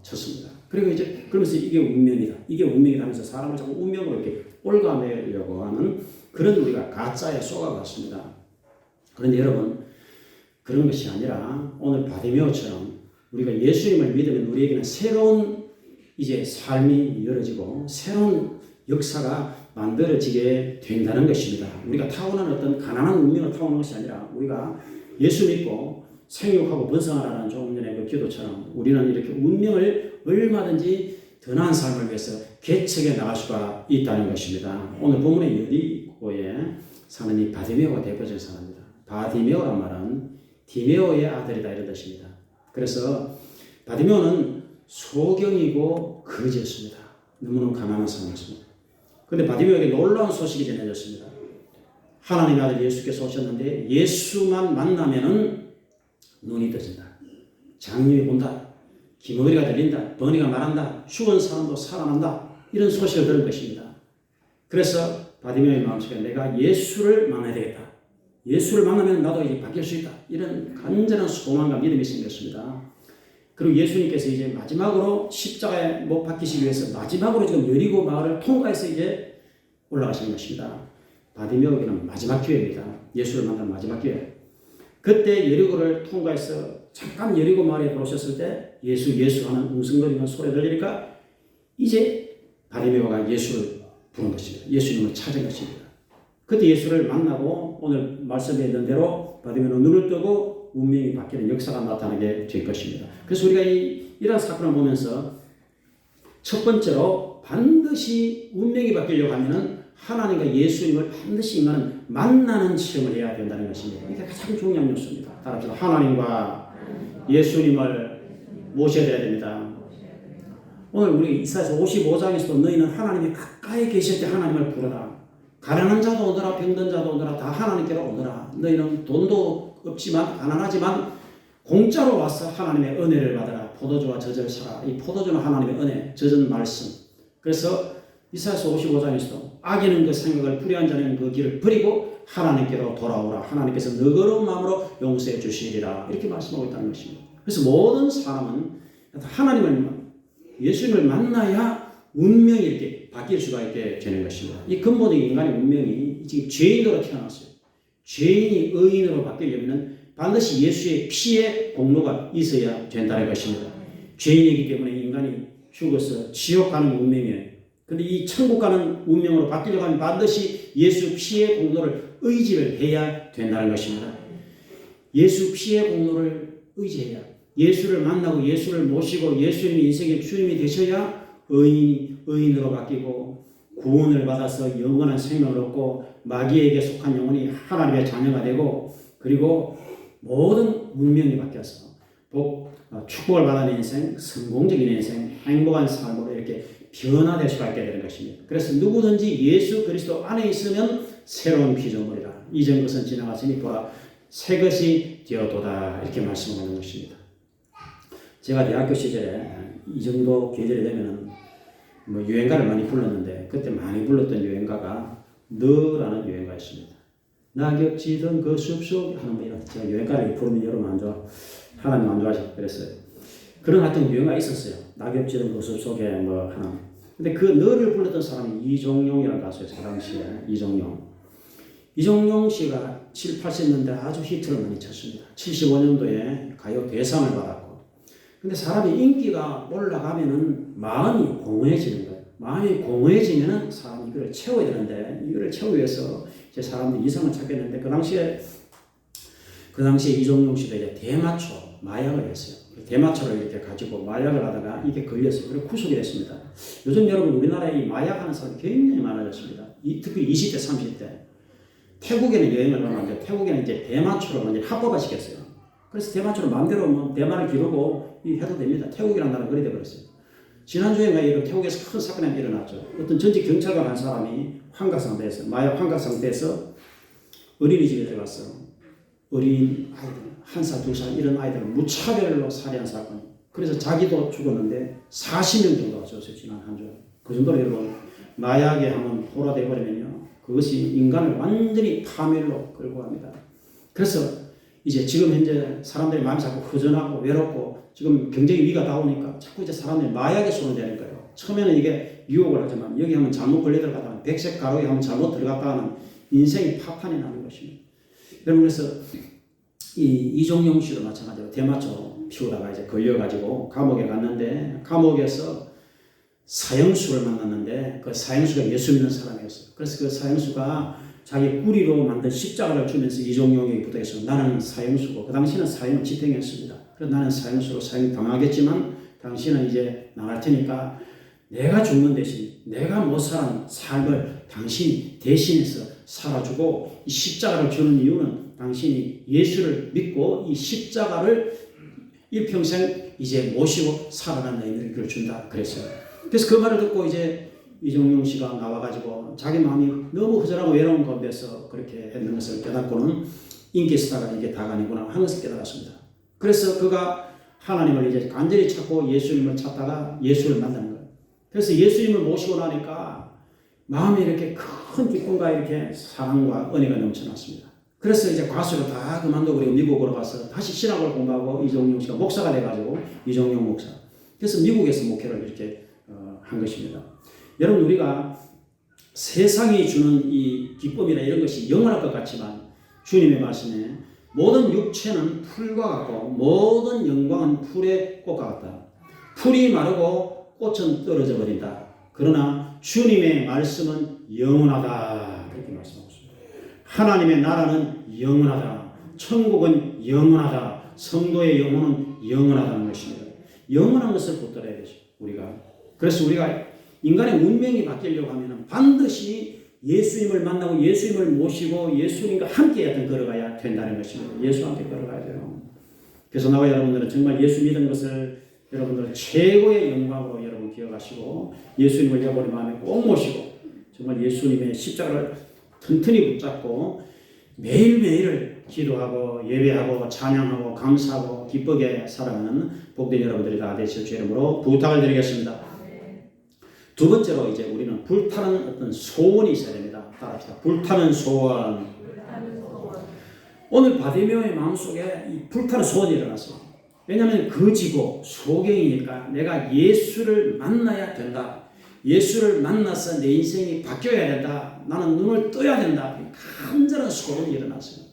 쳤습니다. 그리고 이제 그러면서 이게 운명이다. 이게 운명이다 하면서 사람을 자꾸 운명으로 이렇게 올가매려고 하는 그런 우리가 가짜에 속아갔습니다. 그런데 여러분, 그런 것이 아니라 오늘 바디메오처럼 우리가 예수님을 믿으면 우리에게는 새로운 이제 삶이 열어지고 새로운 역사가 만들어지게 된다는 것입니다. 우리가 타고난 어떤 가난한 운명을 타고난 것이 아니라 우리가 예수 믿고 생육하고 번성하라는 조금 전에 그 기도처럼 우리는 이렇게 운명을 얼마든지 더 나은 삶을 위해서 개척해 나갈 수가 있다는 것입니다. 오늘 본문의 여리고에 사는 이 바디메오가 대표적인 사람입니다. 바디메오란 말은 디메오의 아들이다 이런 뜻입니다. 그래서 바디메오는 소경이고 거지였습니다. 너무너무 가난한 사람이었습니다. 그런데 바디메오에게 놀라운 소식이 전해졌습니다. 하나님의 아들 예수께서 오셨는데 예수만 만나면은 눈이 떠진다. 장님이 본다. 기머리가 들린다. 번이가 말한다. 죽은 사람도 살아난다. 이런 소식을 들은 것입니다. 그래서 바디메오의 마음속에 내가 예수를 만나야 되겠다. 예수를 만나면 나도 이제 바뀔 수 있다. 이런 간절한 소망과 믿음이 생겼습니다. 그리고 예수님께서 이제 마지막으로 십자가에 못 박히시기 위해서 마지막으로 지금 여리고 마을을 통과해서 이제 올라가시는 것입니다. 바디메오에게는 마지막 기회입니다. 예수를 만난 마지막 기회. 그때 여리고를 통과해서 잠깐 여리고 마을에 들어오셨을 때 예수 하는 웅성거리는 소리 들리니까 이제 바디메오가 예수를 부른 것입니다. 예수님을 찾은 것입니다. 그때 예수를 만나고 오늘 말씀에 있는 대로 바디메오는 눈을 뜨고 운명이 바뀌는 역사가 나타나게 될 것입니다. 그래서 우리가 이런 사건을 보면서 첫 번째로 반드시 운명이 바뀌려고 하면은 하나님과 예수님을 반드시 인간은 만나는 시험을 해야 된다는 것입니다. 이게 가장 중요한 요소입니다. 따라서 하나님과 예수님을 모셔야 됩니다. 오늘 우리 이사야서 55장에서도 너희는 하나님이 가까이 계실 때 하나님을 부르라. 가난한 자도 오너라 병든 자도 오너라 다 하나님께로 오너라. 너희는 돈도 없지만 가난하지만 공짜로 와서 하나님의 은혜를 받아라. 포도주와 젖을 사라. 이 포도주는 하나님의 은혜, 젖은 말씀. 그래서 이사야서 55장에서도 악인은 그 생각을 불의한 자는 그 길을 버리고 하나님께로 돌아오라. 하나님께서 너그러운 마음으로 용서해 주시리라. 이렇게 말씀하고 있다는 것입니다. 그래서 모든 사람은 하나님을 예수님을 만나야 운명이 이렇게 바뀔 수가 있게 되는 것입니다. 이 근본적인 인간의 운명이 지금 죄인으로 태어났어요. 죄인이 의인으로 바뀌려면 반드시 예수의 피의 공로가 있어야 된다는 것입니다. 죄인이기 때문에 인간이 죽어서 지옥 가는 운명이에요. 그런데 이 천국 가는 운명으로 바뀌려고 하면 반드시 예수 피의 공로를 의지를 해야 된다는 것입니다. 예수 피의 공로를 의지해야 예수를 만나고 예수를 모시고 예수님이 인생의 주님이 되셔야 의인으로 바뀌고 구원을 받아서 영원한 생명을 얻고 마귀에게 속한 영혼이 하나님의 자녀가 되고 그리고 모든 운명이 바뀌어서 축복을 받는 인생, 성공적인 인생, 행복한 삶으로 이렇게 변화될 수가 있게 되는 것입니다. 그래서 누구든지 예수 그리스도 안에 있으면 새로운 피조물이라. 이전 것은 지나갔으니 보라 새 것이 되었도다. 이렇게 말씀하는 것입니다. 제가 대학교 시절에 이 정도 계절이 되면은 뭐 유행가를 많이 불렀는데 그때 많이 불렀던 유행가가 너라는 유행가였습니다. 낙엽지던 그 숲속 하는 뭐 이런 제가 유행가를 부르면 여러분 안 좋아 하나님 안 좋아하시고 그랬어요. 그런 하여튼 유행가 있었어요. 낙엽지던 그 숲속에 뭐 하나. 근데 그 너를 불렀던 사람이 이종용이라는 가수였어요. 그 당시에 이종용 씨가 7, 80년대 아주 히트를 많이 쳤습니다. 75년도에 가요 대상을 받았고. 근데 사람이 인기가 올라가면은 마음이 공허해지는 거예요. 마음이 공허해지면은 사람이 이거를 채워야 되는데 이거를 채우기 위해서 이제 사람들이 이성을 찾겠는데 그 당시에 이종용 씨가 이제 대마초 마약을 했어요. 대마초를 이렇게 가지고 마약을 하다가 이게 걸렸어요. 그리고 구속이 됐습니다. 요즘 여러분 우리나라에 이 마약하는 사람이 굉장히 많아졌습니다. 특히 20대, 30대. 태국에는 여행을 가면 태국에는 이제 대마초를 완전히 합법화 시켰어요. 그래서 대마초를 마음대로 뭐 대마를 기르고 해도 됩니다. 태국이라는 나라는 그리 돼버렸어요. 지난주에 태국에서 큰 사건이 일어났죠. 어떤 전직 경찰관 한 사람이 마약 환각 상태에서 어린이집에 들어갔어. 어린 아이들, 1살, 2살 이런 아이들을 무차별로 살해한 사건. 그래서 자기도 죽었는데 40명 정도가 죽었어요. 지난 한 주. 그 정도로 여러분 마약에 한번 포로돼 버리면요. 그것이 인간을 완전히 파멸로 끌고 갑니다. 그래서 이제 지금 현재 사람들이 마음이 자꾸 허전하고 외롭고 지금 경쟁의 위기가 다오니까 자꾸 이제 사람들이 마약에 손을 대는 거예요. 처음에는 이게 유혹을 하지만 여기 하면 잘못 걸려 들어가다가 백색 가로에 하면 잘못 들어갔다가는 인생이 파탄이 나는 것입니다. 여러분 그래서 이종용 씨도 마찬가지로 대마초 피우다가 이제 걸려가지고 감옥에 갔는데 감옥에서 사형수를 만났는데 그 사형수가 예수 믿는 사람이었어요. 그래서 그 사형수가 자기 꾸리로 만든 십자가를 주면서 이종용에게 부탁해서 나는 사형수고 그 당시는 사형을 집행했습니다. 그래서 나는 사형수로 사형 당하겠지만 당신은 이제 나갈 테니까 내가 죽는 대신 내가 못 사는 삶을 당신이 대신해서 살아주고 이 십자가를 주는 이유는 당신이 예수를 믿고 이 십자가를 일평생 이제 모시고 살아가는 의미를 준다 그랬어요. 그래서 그 말을 듣고 이제 이종용 씨가 나와가지고 자기 마음이 너무 허전하고 외로운 가운데서 그렇게 했는 것을 깨닫고는 인기 스타가 이게 다가 아니구나 하는 것을 깨달았습니다. 그래서 그가 하나님을 이제 간절히 찾고 예수님을 찾다가 예수를 만나는 거예요. 그래서 예수님을 모시고 나니까 마음에 이렇게 큰 기쁨과 이렇게 사랑과 은혜가 넘쳐났습니다. 그래서 이제 과수를 다 그만두고 그리고 미국으로 가서 다시 신학을 공부하고 이종용 씨가 목사가 돼가지고 이종용 목사. 그래서 미국에서 목회를 이렇게 한 것입니다. 여러분 우리가 세상이 주는 이 기쁨이나 이런 것이 영원할 것 같지만 주님의 말씀에 모든 육체는 풀과 같고 모든 영광은 풀의 꽃과 같다. 풀이 마르고 꽃은 떨어져 버린다. 그러나 주님의 말씀은 영원하다. 그렇게 말씀하고 있습니다. 하나님의 나라는 영원하다. 천국은 영원하다. 성도의 영혼은 영원하다는 것입니다. 영원한 것을 붙들어야 되죠. 우리가. 그래서 우리가 인간의 운명이 바뀌려고 하면 반드시 예수님을 만나고 예수님을 모시고 예수님과 함께 걸어가야 된다는 것입니다. 예수와 함께 걸어가야 돼요. 그래서 나와 여러분들은 정말 예수 믿은 것을 여러분들은 최고의 영광으로 여러분 기억하시고 예수님을 여러분의 마음에 꼭 모시고 정말 예수님의 십자가를 튼튼히 붙잡고 매일매일을 기도하고 예배하고 찬양하고 감사하고 기쁘게 살아가는 복된 여러분들이 다 되실 주 이름으로 부탁을 드리겠습니다. 두 번째로 이제 우리는 불타는 어떤 소원이 있어야 됩니다. 따라합시다. 불타는 소원. 오늘 바디메오의 마음속에 이 불타는 소원이 일어났어요. 왜냐하면 거지고 소경이니까 내가 예수를 만나야 된다. 예수를 만나서 내 인생이 바뀌어야 된다. 나는 눈을 떠야 된다. 간절한 소원이 일어났어요.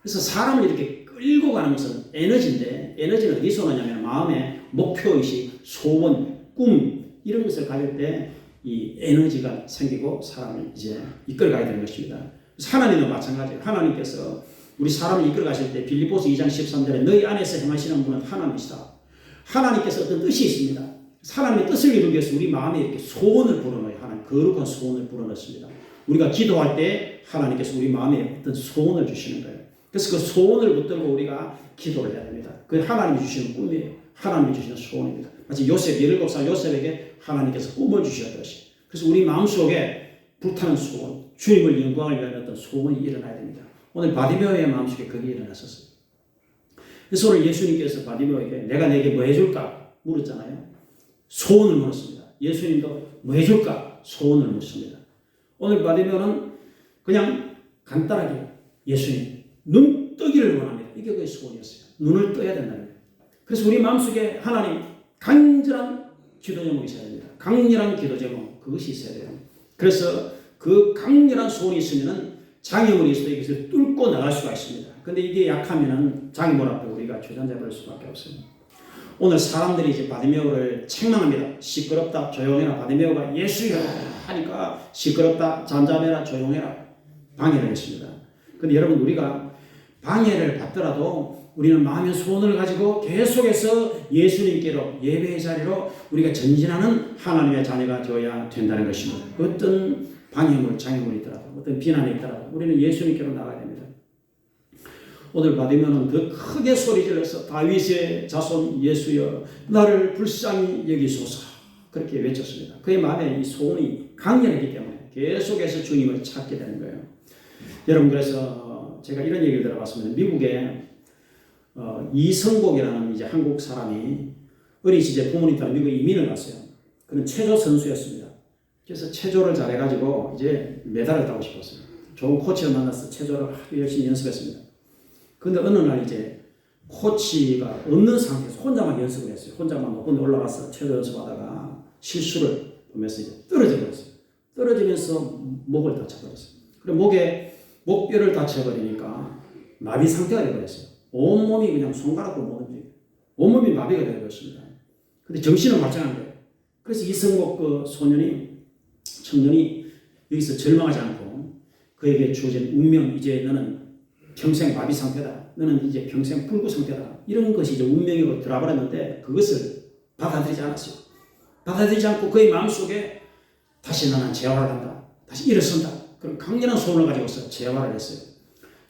그래서 사람을 이렇게 끌고 가는 것은 에너지인데 에너지는 어디서 오느냐면 마음의 목표의식, 소원, 꿈 이런 것을 가질 때 이 에너지가 생기고 사람을 이제 이끌어가야 되는 것입니다. 하나님도 마찬가지예요. 하나님께서 우리 사람을 이끌어 가실 때 빌립보서 2장 13절에 너희 안에서 행하시는 분은 하나님이시다. 하나님께서 어떤 뜻이 있습니다. 하나님의 뜻을 이루기 위해서 우리 마음에 이렇게 소원을 불어넣어요. 하나님 거룩한 소원을 불어넣습니다. 우리가 기도할 때 하나님께서 우리 마음에 어떤 소원을 주시는 거예요. 그래서 그 소원을 붙들고 우리가 기도를 해야 됩니다. 그 하나님이 주시는 꿈이에요. 하나님이 주시는 소원입니다. 마치 요셉 17살 요셉에게 하나님께서 꿈을 주셨듯이. 그래서 우리 마음속에 불타는 소원, 주님을 영광을 위한 어떤 소원이 일어나야 됩니다. 오늘 바디메오의 마음속에 그게 일어났었어요. 그래서 오늘 예수님께서 바디메오에게 내가 내게 뭐 해줄까 물었잖아요. 소원을 물었습니다. 예수님도 뭐 해줄까 소원을 묻습니다. 오늘 바디메오는 그냥 간단하게 예수님 눈 뜨기를 원합니다. 이게 그의 소원이었어요. 눈을 떠야 된다는 거예요. 그래서 우리 마음속에 하나님 간절한 기도 제목이 있어야 됩니다. 강렬한 기도 제목 그것이 있어야 돼요. 그래서 그 강렬한 소원이 있으면은 장애물이 있어도 이것을 뚫고 나갈 수가 있습니다. 근데 이게 약하면은 장애물 앞에 우리가 주저앉아 수밖에 없어요. 오늘 사람들이 이제 바디메오를 책망합니다. 시끄럽다, 조용해라. 바디메오가 예수야 하니까 시끄럽다, 잠잠해라, 조용해라. 방해를 했습니다. 근데 여러분 우리가 방해를 받더라도 우리는 마음의 소원을 가지고 계속해서 예수님께로 예배의 자리로 우리가 전진하는 하나님의 자녀가 되어야 된다는 것입니다. 어떤 방해물, 장애물이 있더라도 어떤 비난이 있더라도 우리는 예수님께로 나가야 됩니다. 오늘 바디메오는 더 크게 소리질러서 다윗의 자손 예수여 나를 불쌍히 여기소서 그렇게 외쳤습니다. 그의 마음에 이 소원이 강렬했기 때문에 계속해서 주님을 찾게 되는 거예요. 여러분 그래서 제가 이런 얘기를 들어봤습니다. 미국에 이성복이라는 이제 한국 사람이 어린 시절 부모님 따라 미국에 이민을 갔어요. 그는 체조 선수였습니다. 그래서 체조를 잘해가지고 이제 메달을 따고 싶었어요. 좋은 코치를 만나서 체조를 열심히 연습했습니다. 근데 어느 날 이제 코치가 없는 상태에서 혼자만 연습을 했어요. 혼자만 높은 데 올라가서 체조 연습하다가 실수를 하면서 이제 떨어져 버렸어요. 떨어지면서 목을 다쳐버렸어요. 그리고 목뼈를 다쳐버리니까 마비 상태가 되어버렸어요. 온몸이 그냥 손가락도 못 움직여요. 온몸이 마비가 되어버렸습니다. 근데 정신은 말짱한 거예요. 그래서 이성복 그 청년이 여기서 절망하지 않고 그에게 주어진 운명, 이제 너는 평생 마비 상태다. 너는 이제 평생 불구 상태다. 이런 것이 이제 운명으로 들어버렸는데 그것을 받아들이지 않았어요. 받아들이지 않고 그의 마음속에 다시 나는 재활을 한다. 다시 일어선다. 그런 강렬한 소원을 가지고서 재활을 했어요.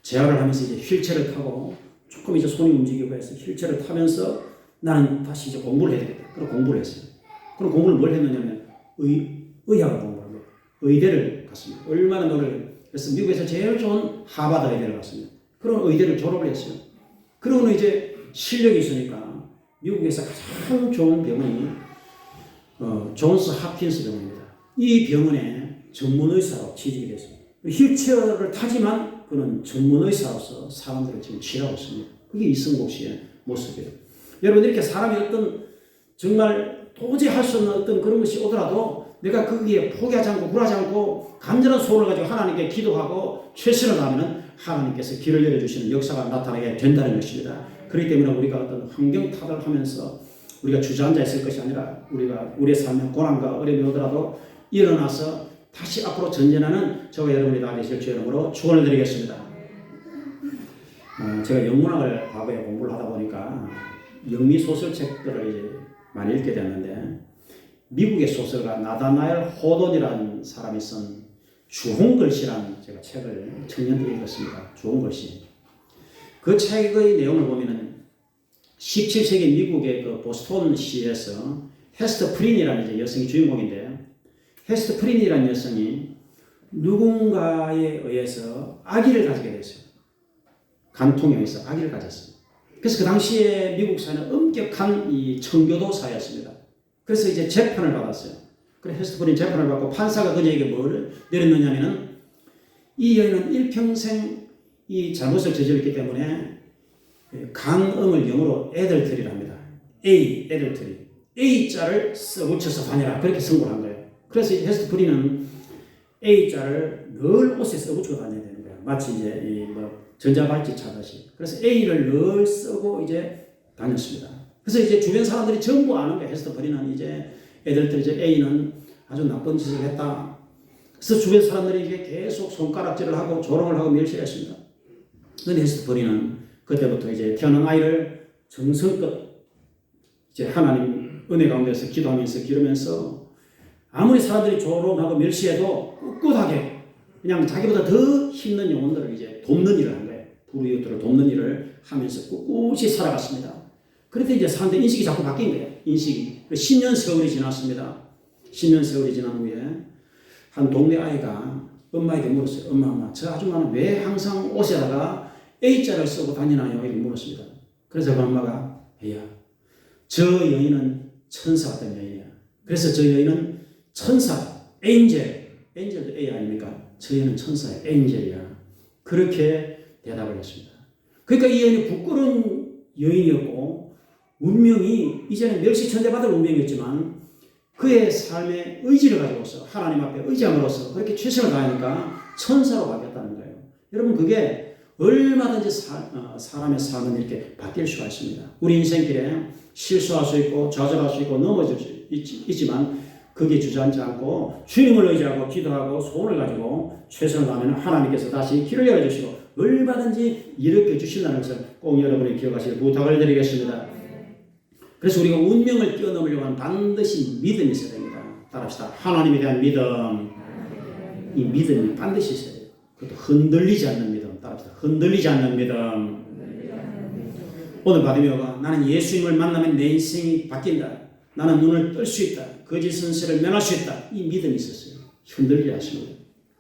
재활을 하면서 이제 휠체어를 타고 조금 이제 손이 움직이고 해서 휠체어를 타면서 나는 다시 이제 공부를 해야 되겠다. 그런 공부를 했어요. 그럼 공부를 뭘 했느냐면 의학을 공부를 합니다. 의대를 갔습니다. 얼마나 노력을 그래서 미국에서 제일 좋은 하버드 의대를 갔습니다. 그런 의대를 졸업을 했어요. 그러고는 이제 실력이 있으니까 미국에서 가장 좋은 병원이 존스 홉킨스 병원입니다. 이 병원에 전문의사로 취직이 됐습니다. 휠체어를 타지만 그는 전문의사로서 사람들을 지금 치료하고 있습니다. 그게 이성복 씨의 모습이에요. 여러분 이렇게 사람이 어떤 정말 도저히 할 수 없는 어떤 그런 것이 오더라도 내가 거기에 포기하지 않고 굴하지 않고 간절한 소원을 가지고 하나님께 기도하고 최선을 다하면 하나님께서 길을 열어주시는 역사가 나타나게 된다는 것입니다. 그렇기 때문에 우리가 어떤 환경 타닥을 하면서 우리가 주저앉아 있을 것이 아니라 우리가 우리의 삶에 고난과 어려움이 오더라도 일어나서 다시 앞으로 전진하는 저와 여러분이 다 되실 주의 이름으로 축원을 드리겠습니다. 제가 영문학을 과거에 공부를 하다 보니까 영미 소설책들을 이제 많이 읽게 됐는데 미국의 소설가 나다나엘 호돈이라는 사람이 쓴 주홍글씨라는 제가 책을 청년들이 읽었습니다. 주홍글씨. 그 책의 내용을 보면은 17세기 미국의 그 보스턴시에서 헤스터 프린이라는 이제 여성이 주인공인데 헤스터 프린이라는 여성이 누군가에 의해서 아기를 가지게 됐어요. 간통에 의해서 아기를 가졌어요. 그래서 그 당시에 미국 사회는 엄격한 이 청교도 사회였습니다. 그래서 이제 재판을 받았어요. 그래서 헤스터 프린 재판을 받고 판사가 그녀에게 뭘 내렸느냐면은 이 여인은 일평생 이 잘못을 저질렀기 때문에 강음을 영어로 애들트리를 합니다. 애들트리. A자를 써붙여서 다녀라. 그렇게 선고를 한 거예요. 그래서 헤스터 프린은 A자를 늘 옷에 써붙여 다녀야 되는 거예요. 마치 이제 전자발찌 차듯이. 그래서 A를 늘 쓰고 이제 다녔습니다. 그래서 이제 주변 사람들이 전부 아는 거예요. 헤스터 프린은 이제 애들들이 이제 A는 아주 나쁜 짓을 했다. 그래서 주변 사람들이 이제 계속 손가락질을 하고 조롱을 하고 멸시했습니다. 그런데 헤스터 프린은 그때부터 이제 태어난 아이를 정성껏 이제 하나님 은혜 가운데서 기도하면서 기르면서 아무리 사람들이 조롱하고 멸시해도 꿋꿋하게 그냥 자기보다 더 힘든 영혼들을 이제 돕는 일을 한 거예요. 불우이웃들을 돕는 일을 하면서 꿋꿋이 살아갔습니다. 그런데 이제 사람들 인식이 자꾸 바뀐 거예요. 인식이. 10년 세월이 지났습니다. 10년 세월이 지난 후에 한 동네 아이가 엄마에게 물었어요. 엄마, 저 아줌마는 왜 항상 옷에다가 A자를 쓰고 다니나요? 이렇게 물었습니다. 그래서 그 엄마가 야, 저 여인은 천사 같은 여인이야. 그래서 저 여인은 천사, 엔젤도 A 아닙니까? 저 여인은 천사야, 엔젤이야. 그렇게 대답을 했습니다. 그러니까 이 여인이 부끄러운 여인이었고 운명이 이제는 멸시천대받을 운명이었지만 그의 삶의 의지를 가지고서 하나님 앞에 의지함으로써 그렇게 최선을 다하니까 천사로 바뀌었다는 거예요. 여러분 그게 얼마든지 사람의 삶은 이렇게 바뀔 수가 있습니다. 우리 인생길에 실수할 수 있고 좌절할 수 있고 넘어질 수 있지만 그게 주저앉지 않고 주님을 의지하고 기도하고 소원을 가지고 최선을 다하면 하나님께서 다시 길을 열어주시고 얼마든지 일으켜 주신다는 것을 꼭 여러분이 기억하시길 부탁을 드리겠습니다. 그래서 우리가 운명을 뛰어넘으려고 하면 반드시 믿음이 있어야 됩니다. 따라합시다. 하나님에 대한 믿음. 이 믿음이 반드시 있어야 돼요. 그것도 흔들리지 않는 믿음. 따라합시다. 흔들리지 않는 믿음. 오늘 바디메오가 나는 예수님을 만나면 내 인생이 바뀐다. 나는 눈을 뜰 수 있다. 거짓 선세를 면할 수 있다. 이 믿음이 있었어요. 흔들리지 않습니다.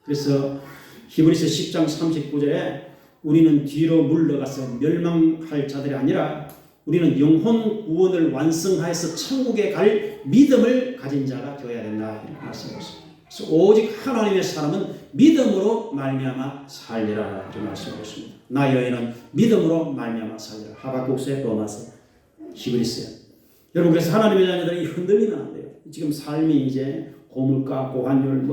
그래서 히브리서 10장 39절에 우리는 뒤로 물러가서 멸망할 자들이 아니라 우리는 영혼 구원을 완성하여서 천국에 갈 믿음을 가진 자가 되어야 된다. 이렇게 말씀하셨습니다. 그래서 오직 하나님의 사람은 믿음으로 말미암아 살리라 이렇게 말씀하고 있습니다. 나 여인은 믿음으로 말미암아 살리라. 하박국서에 로마서 히브리서에. 여러분 그래서 하나님의 자녀들이 흔들리면 안 돼요. 지금 삶이 이제 고물가, 고환율,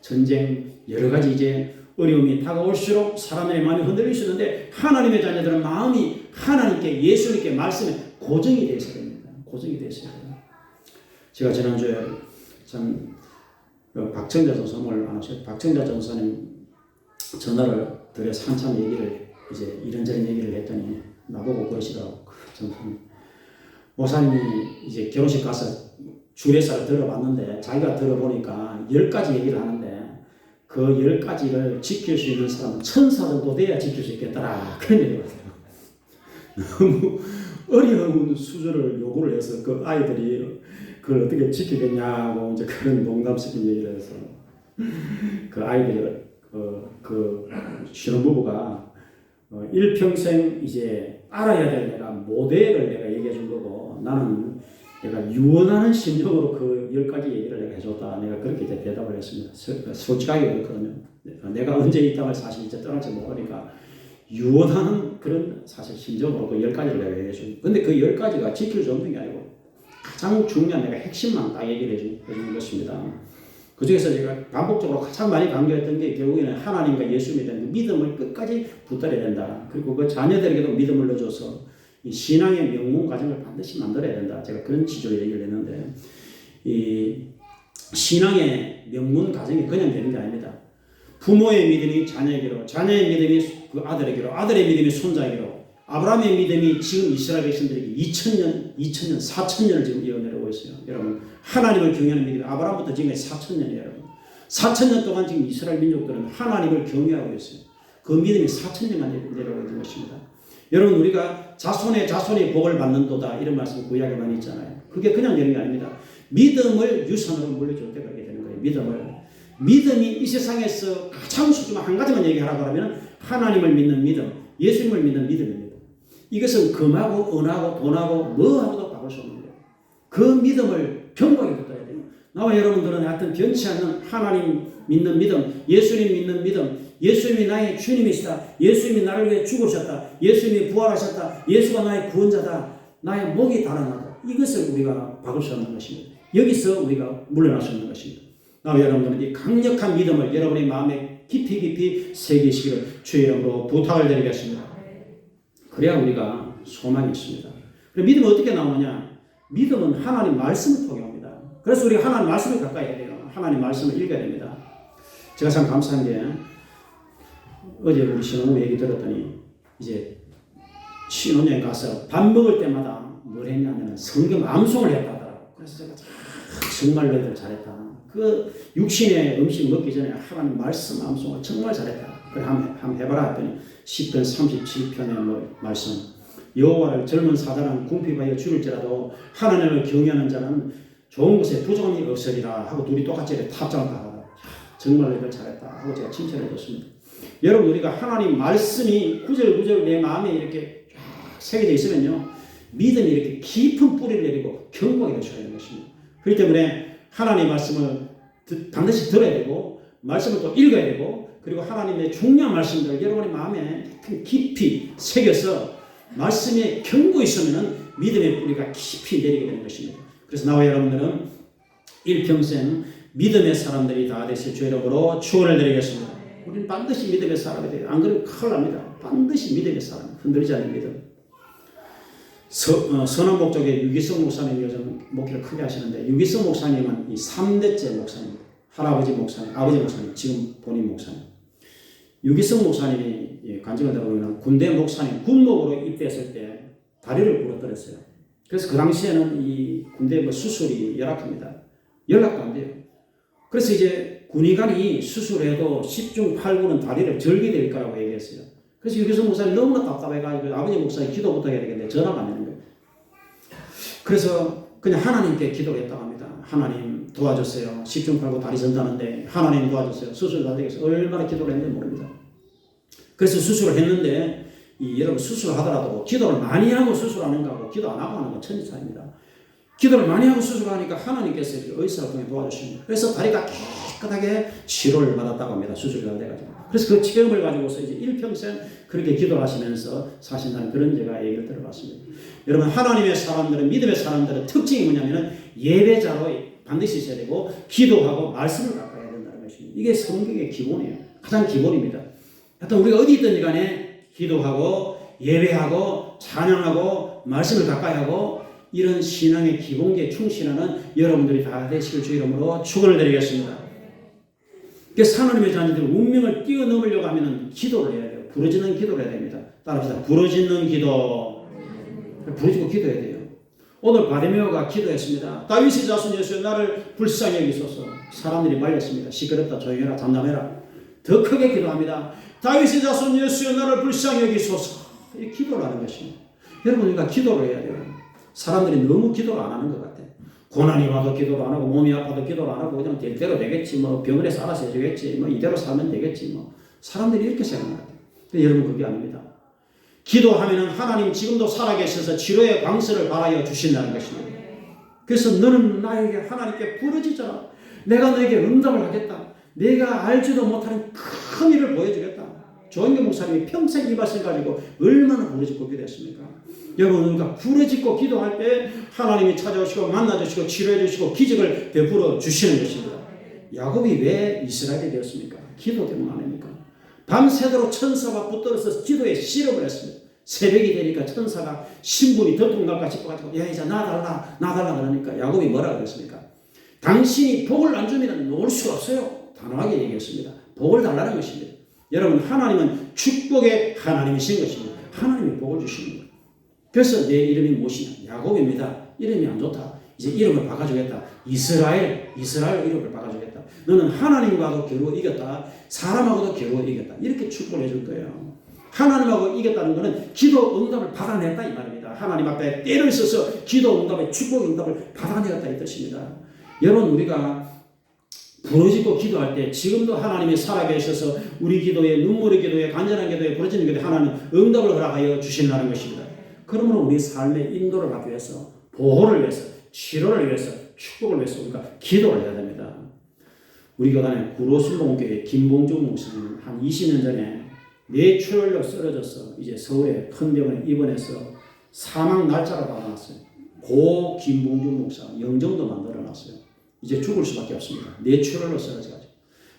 전쟁 여러 가지 이제 어려움이 다가올수록 사람들의 마음이 흔들릴 수 있는데 하나님의 자녀들은 마음이 하나님께 예수님께 말씀에 고정이 되어 있어야 됩니다. 고정이 되어 있어야 돼요. 제가 지난주에 참 박정자 전사님을 안 하셨어요. 박정자 전사님 전화를 드려서 한참 얘기를 이제 이런저런 얘기를 했더니 나보고 그러시더라고. 전사님 목사님이 이제 결혼식 가서 주례사를 들어봤는데 자기가 들어보니까 10가지 얘기를 하는데 그 10가지를 지킬 수 있는 사람은 천사 정도 돼야 지킬 수 있겠더라. 그런 얘기를 하더라고요. 너무 어려운 수준을 요구를 해서 그 아이들이 그걸 어떻게 지키겠냐고 이제 그런 농담스러운 얘기를 해서 그 아이들이 그 신혼부부가 일평생 이제 알아야 될 내가 모델을 내가 얘기해 준 거고 나는 내가 유언하는 심정으로 그 10가지 얘기를 내가 해줬다. 내가 그렇게 이제 대답을 했습니다. 솔직하게 그렇거든요. 내가 언제 이 땅을 사실 이제 떠날지 모르니까 유언하는 그런 사실 심정으로 그 10가지를 내가 얘기해 준. 근데 그 10가지가 지킬 수 없는 게 아니고 가장 중요한 내가 핵심만 딱 얘기를 해주는 것입니다. 그 중에서 제가 반복적으로 가장 많이 강조했던 게 결국에는 하나님과 예수님에 대한 믿음을 끝까지 붙들어야 된다. 그리고 그 자녀들에게도 믿음을 넣어줘서 이 신앙의 명문 가정을 반드시 만들어야 된다. 제가 그런 취지로 얘기를 했는데 이 신앙의 명문 가정이 그냥 되는 게 아닙니다. 부모의 믿음이 자녀에게로, 자녀의 믿음이 그 아들에게로, 아들의 믿음이 손자에게로, 아브라함의 믿음이 지금 이스라엘 백성들에게 2000년, 4000년을 지금 이어내려고 있어요. 여러분 하나님을 경외하는 믿음이 아브라함부터 지금까지 4000년이에요. 여러분 4000년 동안 지금 이스라엘 민족들은 하나님을 경외하고 있어요. 그 믿음이 4000년만 내려오고 있는 것입니다. 여러분 우리가 자손의 복을 받는도다 이런 말씀 구약에 많이 있잖아요. 그게 그냥 되는 게 아닙니다. 믿음을 유산으로 물려줄 때 그렇게 되는 거예요. 믿음이 이 세상에서 가장 소중한 한 가지만 얘기하라고 하면 하나님을 믿는 믿음, 예수님을 믿는 믿음입니다. 이것은 금하고 은하고 돈하고 뭐하고도 바꿀 수 없는 거예요. 그 믿음을 견고하게 붙어야 돼요. 나와 여러분들은 하여튼 변치 않는 하나님 믿는 믿음, 예수님 믿는 믿음, 예수님이 나의 주님이시다. 예수님이 나를 위해 죽으셨다. 예수님이 부활하셨다. 예수가 나의 구원자다. 나의 목이 달아나다. 이것을 우리가 바꿀 수 없는 것입니다. 여기서 우리가 물러날 수 없는 것입니다. 나와 여러분들은 이 강력한 믿음을 여러분의 마음에 깊이 새기시기를 주의 이름으로 부탁을 드리겠습니다. 그래야 우리가 소망이 있습니다. 믿음은 어떻게 나오느냐? 믿음은 하나님 말씀을 통해 옵니다. 그래서 우리가 하나님 말씀을 가까이 해야 돼요. 하나님 말씀을 읽어야 됩니다. 제가 참 감사한 게 어제 우리 신혼부 얘기 들었더니 이제 신혼여행 가서 밥 먹을 때마다 뭘 했냐면 성경 암송을 했다 하더라고요. 그래서 제가 정말 너희들 잘했다. 그 육신의 음식 먹기 전에 하나님 말씀 암송을 정말 잘했다. 그래 한번 해봐라 했더니 10편 37편의 말씀 여호와를 젊은 사자는 궁핍하여 죽을지라도 하나님을 경외하는 자는 좋은 것에 부족함이 없으리라 하고 둘이 똑같이 탑장을 가하다. 정말 너희들 잘했다 하고 제가 칭찬해 줬습니다. 여러분 우리가 하나님 말씀이 구절구절 내 마음에 이렇게 쫙 새겨져 있으면요 믿음이 이렇게 깊은 뿌리를 내리고 견고하게 되셔야 하는 것입니다. 그렇기 때문에 하나님의 말씀을 반드시 들어야 되고 말씀을 또 읽어야 되고 그리고 하나님의 중요한 말씀들을 여러분의 마음에 깊이 새겨서 말씀에 견고 있으면 믿음의 뿌리가 깊이 내리게 되는 것입니다. 그래서 나와 여러분들은 일평생 믿음의 사람들이 다 되실 주 이름으로 축원을 드리겠습니다. 우리는 반드시 믿음의 사람이 돼요. 안 그러면 큰일 납니다. 반드시 믿음의 사람, 흔들리지 않는 믿음. 선한 목적의 유기성 목사님이 요즘 목회를 크게 하시는데 유기성 목사님은 이 3대째 목사입니다. 할아버지 목사님, 아버지 목사님, 지금 본인 목사님. 유기성 목사님이 간증을 들어보면 군대 목사님, 군목으로 입대했을 때 다리를 부러뜨렸어요. 그래서 그 당시에는 이 군대 수술이 열악합니다. 연락도 안 돼요. 그래서 이제 군의관이 수술해도 10중 8구는 다리를 절개될 거라고 얘기했어요. 그래서 유기성 목사님 너무나 답답해가지고 아버지 목사님 기도부터 해야 되겠는데 전화가 안 되는 거예요. 그래서 그냥 하나님께 기도를 했다고 합니다. 하나님 도와줬어요. 10중 8구 다리 전다는데 하나님 도와줬어요. 수술도 안 되겠어요. 얼마나 기도를 했는지 모릅니다. 그래서 수술을 했는데 여러분 수술하더라도 기도를 많이 하고 수술하는 거하고 기도 안 하고 하는 건 천지 차이입니다. 기도를 많이 하고 수술하니까 하나님께서 의사를 통해 도와주십니다. 그래서 다리가 깨끗하게 치료를 받았다고 합니다. 수술이 잘 돼가지고. 그래서 그 체험을 가지고서 이제 일평생 그렇게 기도를 하시면서 사신다는 그런 제가 얘기를 들어봤습니다. 여러분, 하나님의 사람들은, 믿음의 사람들은 특징이 뭐냐면은 예배자로 반드시 있어야 되고 기도하고 말씀을 가까이 해야 된다는 것입니다. 이게 성경의 기본이에요. 가장 기본입니다. 하여튼 우리가 어디 있든지 간에 기도하고 예배하고 찬양하고 말씀을 가까이 하고 이런 신앙의 기본기에 충실하는 여러분들이 다 되시길 주 이름으로 축원을 드리겠습니다. 그래서 하나님의 자녀들이 운명을 뛰어넘으려고 하면 기도를 해야 돼요. 부르짖는 기도를 해야 됩니다. 따라합시다. 부르짖는 기도. 부르짖고 기도해야 돼요. 오늘 바디메오가 기도했습니다. 다윗의 자손 예수여 나를 불쌍히 여기소서. 사람들이 말렸습니다. 시끄럽다, 조용해라, 잠잠해라. 더 크게 기도합니다. 다윗의 자손 예수여 나를 불쌍히 여기소서. 이 기도를 하는 것입니다. 여러분, 우리가 기도를 해야 돼요. 사람들이 너무 기도를 안 하는 것 같아요. 고난이 와도 기도를 안 하고 몸이 아파도 기도를 안 하고 그냥 될 대로 되겠지, 뭐 병원에서 알아서 해주겠지, 뭐 이대로 살면 되겠지, 뭐 사람들이 이렇게 생각해요. 근데 여러분, 그게 아닙니다. 기도하면은 하나님 지금도 살아계셔서 치료의 광선을 발하여 주신다는 것입니다. 그래서 너는 나에게 하나님께 부르짖어라. 내가 너에게 응답을 하겠다. 내가 알지도 못하는 큰 일을 보여주겠다. 조은경 목사님이 평생 이 말씀 가지고 얼마나 부르짖고 기도했습니까? 여러분, 우리가 부르짖고 기도할 때 하나님이 찾아오시고 만나주시고 치료해주시고 기적을 베풀어 주시는 것입니다. 야곱이 왜 이스라엘이 되었습니까? 기도 때문 아닙니까? 밤새도록 천사가 붙들어서 기도에 실험을 했습니다. 새벽이 되니까 천사가 신분이 더통날까 싶어가지고 야 이제 나달라 그러니까 야곱이 뭐라 그랬습니까? 당신이 복을 안 주면 놓을 수가 없어요. 단호하게 얘기했습니다. 복을 달라는 것입니다. 여러분, 하나님은 축복의 하나님이신 것입니다. 하나님이 복을 주시는 거예요. 그래서 내 이름이 무엇이냐? 야곱입니다. 이름이 안 좋다. 이제 이름을 바꿔주겠다. 이스라엘 이름을 바꿔주겠다. 너는 하나님과도 겨루어 이겼다. 사람하고도 겨루어 이겼다. 이렇게 축복을 해줄 거예요. 하나님하고 이겼다는 것은 기도 응답을 받아냈다 이 말입니다. 하나님 앞에 때를 써서 기도 응답에 축복 응답을 받아내었다 이 뜻입니다. 여러분, 우리가 부르짖고 기도할 때 지금도 하나님이 살아계셔서 우리 기도에, 눈물의 기도에, 간절한 기도에, 부르짖는 기도에 하나님 응답을 허락하여 주신다는 것입니다. 그러므로 우리 삶의 인도를 하기 위해서, 보호를 위해서, 치료를 위해서, 축복을 위해서 우리가 기도를 해야 됩니다. 우리 교단의 구로순복음교회 김봉중 목사님은 한 20년 전에 뇌출혈로 쓰러져서 이제 서울에 큰 병원에 입원해서 사망 날짜를 받아놨어요. 고 김봉중 목사 영정도 만들어놨어요. 이제 죽을 수밖에 없습니다. 뇌출혈로 쓰러져가지고.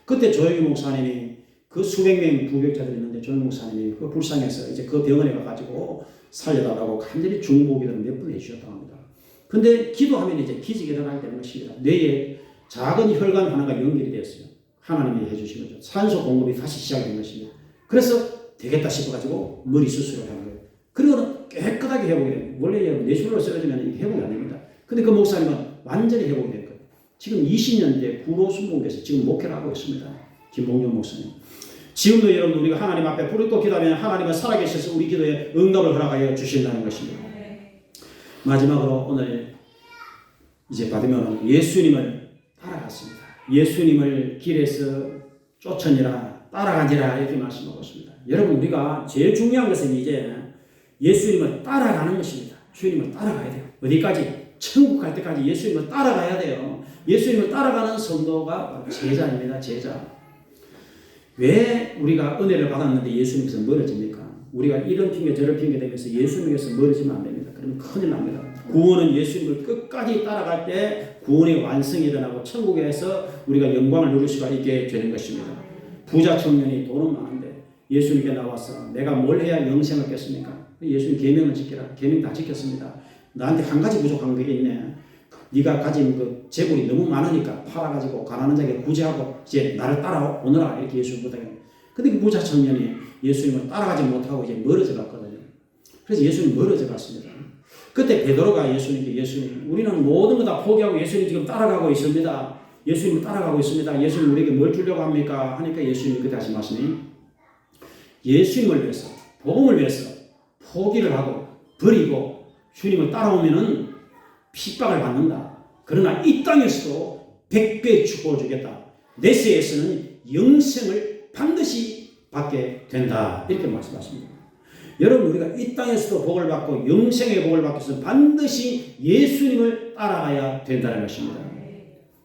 그때 조영희 목사님이 그 수백 명의 부격자들이 있는데 조영희 목사님이 그 불쌍해서 이제 그 병원에 가가지고 살려달라고 간절히 중보기도를 몇 번 해주셨다고 합니다. 근데 기도하면 이제 기적이 일어나게 되는 것입니다. 뇌에 작은 혈관 하나가 연결이 되었어요. 하나님이 해주신 거죠. 산소 공급이 다시 시작된 것입니다. 그래서 되겠다 싶어가지고 머리 수술을 한 거예요. 그리고는 깨끗하게 회복이 됩니다. 원래 뇌출혈로 쓰러지면 회복이 안 됩니다. 근데 그 목사님은 완전히 회복이 된 거예요. 지금 20년째 구로순복음에서 지금 목회를 하고 있습니다. 김봉준 목사님. 지금도 여러분, 우리가 하나님 앞에 부르짖고 기도하면 하나님은 살아계셔서 우리 기도에 응답을 허락하여 주신다는 것입니다. 마지막으로 오늘 이제 받으면 예수님을 따라갔습니다. 예수님을 길에서 쫓으니라 따라가니라 이렇게 말씀하고 있습니다. 여러분, 우리가 제일 중요한 것은 이제 예수님을 따라가는 것입니다. 주님을 따라가야 돼요. 어디까지? 천국 갈 때까지 예수님을 따라가야 돼요. 예수님을 따라가는 성도가 제자입니다. 제자. 왜 우리가 은혜를 받았는데 예수님께서 멀어집니까? 우리가 이런 핑계 저런 핑계 대면서 예수님께서 멀어지면 안 됩니다. 그러면 큰일 납니다. 구원은 예수님을 끝까지 따라갈 때 구원의 완성이 일어나고 천국에서 우리가 영광을 누릴 수가 있게 되는 것입니다. 부자 청년이 돈은 많은데 예수님께 나와서 내가 뭘 해야 영생을 얻겠습니까? 예수님 계명을 지켜라. 계명 다 지켰습니다. 나한테 한 가지 부족한 게 있네. 네가 가진 그 재물이 너무 많으니까 팔아가지고 가난한 자에게 구제하고 이제 나를 따라오너라 이렇게 예수님 부탁해요. 근데 그 부자 청년이 예수님을 따라가지 못하고 이제 멀어져 갔거든요. 그래서 예수님 멀어져 갔습니다. 그때 베드로가 예수님께 예수님, 우리는 모든 거 다 포기하고 예수님 지금 따라가고 있습니다. 예수님을 따라가고 있습니다. 예수님 우리에게 뭘 주려고 합니까? 하니까 예수님이 그때 하신 말씀이 예수님을 위해서, 복음을 위해서 포기를 하고 버리고 주님을 따라오면은 핍박을 받는다. 그러나 이 땅에서도 100배의 축복을 주겠다. 내세에서는 영생을 반드시 받게 된다. 이렇게 말씀하십니다. 여러분, 우리가 이 땅에서도 복을 받고 영생의 복을 받기 위해서 반드시 예수님을 따라가야 된다는 것입니다.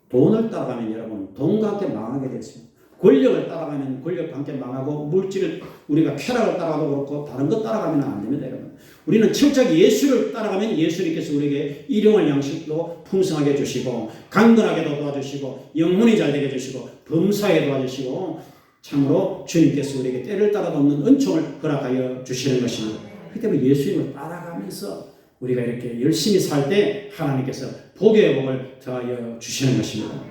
돈을 따라가면 여러분 돈과 함께 망하게 됐어요. 권력을 따라가면 권력과 함께 망하고 물질을 우리가 쾌락을 따라가도 그렇고 다른 것 따라가면 안 됩니다. 여러분. 우리는 철저하게 예수를 따라가면 예수님께서 우리에게 일용할 양식도 풍성하게 해주시고 강건하게도 도와주시고 영혼이 잘되게 해주시고 범사에 도와주시고 참으로 주님께서 우리에게 때를 따라도 없는 은총을 허락하여 주시는 것입니다. 그렇기 때문에 예수님을 따라가면서 우리가 이렇게 열심히 살 때 하나님께서 복의 복을 더하여 주시는 것입니다.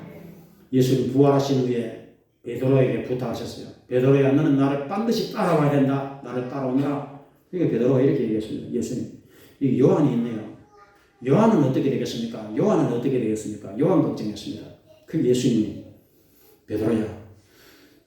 예수님 부활하신 후에 베드로에게 부탁하셨어요. 베드로야, 너는 나를 반드시 따라와야 된다. 나를 따라오느라. 그러니까 베드로가 이렇게 얘기했습니다. 예수님. 이 요한이 있네요. 요한은 어떻게 되겠습니까? 요한은 어떻게 되겠습니까? 요한 걱정했습니다. 그 예수님이 베드로야,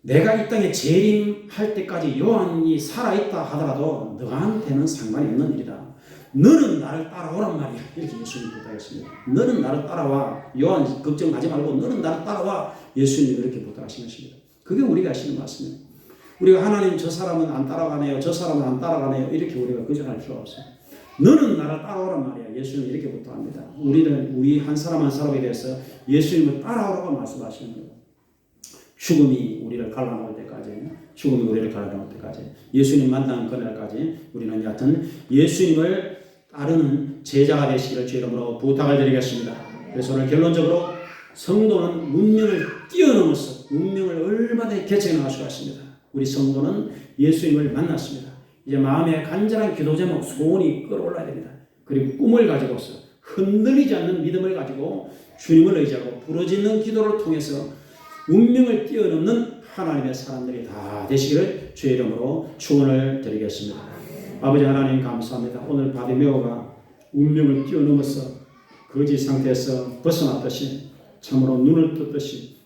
내가 이 땅에 재림할 때까지 요한이 살아있다 하더라도 너한테는 상관이 없는 일이다. 너는 나를 따라오란 말이야. 이렇게 예수님이 부탁했습니다. 너는 나를 따라와. 요한 걱정하지 말고 너는 나를 따라와. 예수님이 그렇게 부탁하신 것입니다. 그게 우리가 하시는 말씀입니다. 우리가 하나님 저 사람은 안 따라가네요. 저 사람은 안 따라가네요. 이렇게 우리가 거절할 필요가 없어요. 너는 나를 따라오란 말이야. 예수님이 이렇게 부탁합니다. 우리 한 사람 한 사람에 대해서 예수님을 따라오라고 말씀하시는 거예요. 죽음이 우리를 갈라놓을 때까지, 죽음이 우리를 갈라놓을 때까지, 예수님 만나는 그날까지 우리는 여하튼 예수님을 따르는 제자가 되시기를 주 이름으로 부탁을 드리겠습니다. 그래서 오늘 결론적으로 성도는 문명을 뛰어넘어서 문명을 얼마든지 개척해 나갈 수가 있습니다. 우리 성도는 예수님을 만났습니다. 이제 마음에 간절한 기도 제목, 소원이 끌어올라야 됩니다. 그리고 꿈을 가지고서 흔들리지 않는 믿음을 가지고 주님을 의지하고 부르짖는 기도를 통해서 운명을 뛰어넘는 하나님의 사람들이 다 되시기를 주의 이름으로 축원을 드리겠습니다. 아버지 하나님 감사합니다. 오늘 바디메오가 운명을 뛰어넘어서 거지 상태에서 벗어났듯이 참으로 눈을 떴듯이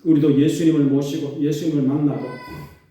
우리도 예수님을 모시고 예수님을 만나고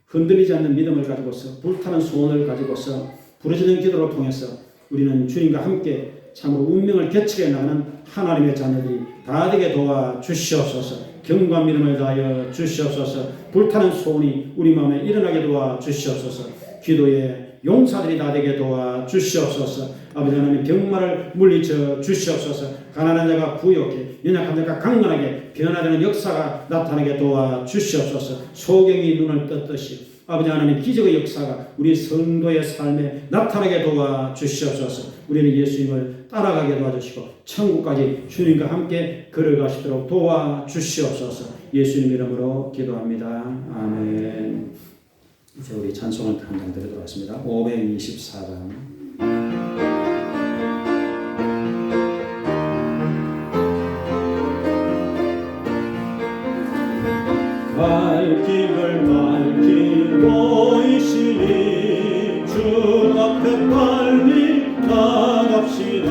흔들리지 않는 믿음을 가지고서 불타는 소원을 가지고서 부르짖는 기도를 통해서 우리는 주님과 함께 참으로 운명을 개척해 나가는 하나님의 자녀들이 다 되게 도와 주시옵소서. 경과 믿음을 다하여 주시옵소서. 불타는 소원이 우리 마음에 일어나게 도와 주시옵소서. 기도의 용사들이 다 되게 도와 주시옵소서. 아버지 하나님 병마를 물리쳐 주시옵소서. 가난한 자가 부유하게, 연약한 자가 강건하게 변화되는 역사가 나타나게 도와 주시옵소서. 소경이 눈을 떴듯이 아버지 하나님 기적의 역사가 우리 성도의 삶에 나타나게 도와 주시옵소서. 우리는 예수님을 따라가게 도와주시고 천국까지 주님과 함께 걸어가시도록 도와 주시옵소서. 예수님 이름으로 기도합니다. 아멘. 이제 우리 찬송을 한 장 드리도록 하겠습니다. 524장. 갈 길을 밝히고 있으니 주 앞에 빨리 나갑시다.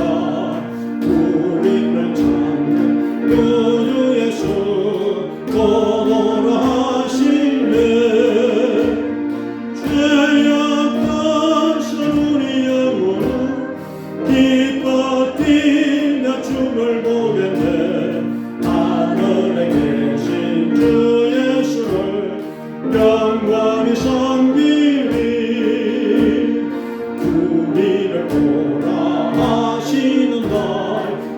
우리를 찾는 구주 예수 오라 하시네. 죄악한 우리 영혼은 기뻐 뛰며 주를 보겠네. 하늘에 계신 주 영원히 섬기리. 우리를 보라 하시는 날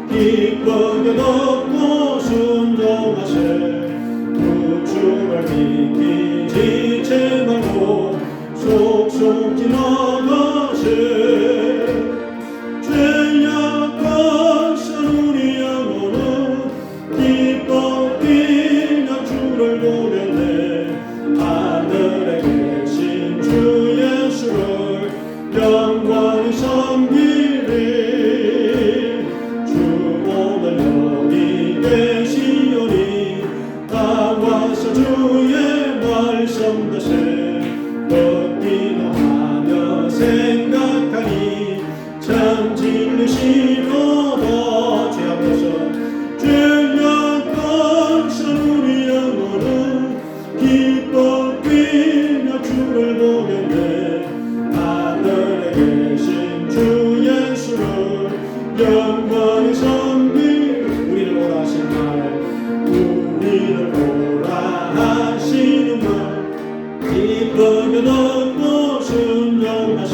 기쁘게 듣고 순종하세. 구주를 믿기 지체 말고 속속 지나가세. 죄악한 우리 영혼은 기뻐 뛰며 주를 보겠네. 하늘에 계신 주 예수를 영원히 섬기리. 주 오늘 여기 계시오니 다 와서 주의 말씀 듣세. 듣기도 하며 생각하니 참 진리시로다. 죄 앞에서 죄악한 우리 영혼은 기뻐 뛰며 주를 보겠네. 하늘에 계신 주 예수를 영원히 섬기리. 우리를 오라 하신 날, 우리를 오라 하시는 날 기쁘게 듣고 순종하세.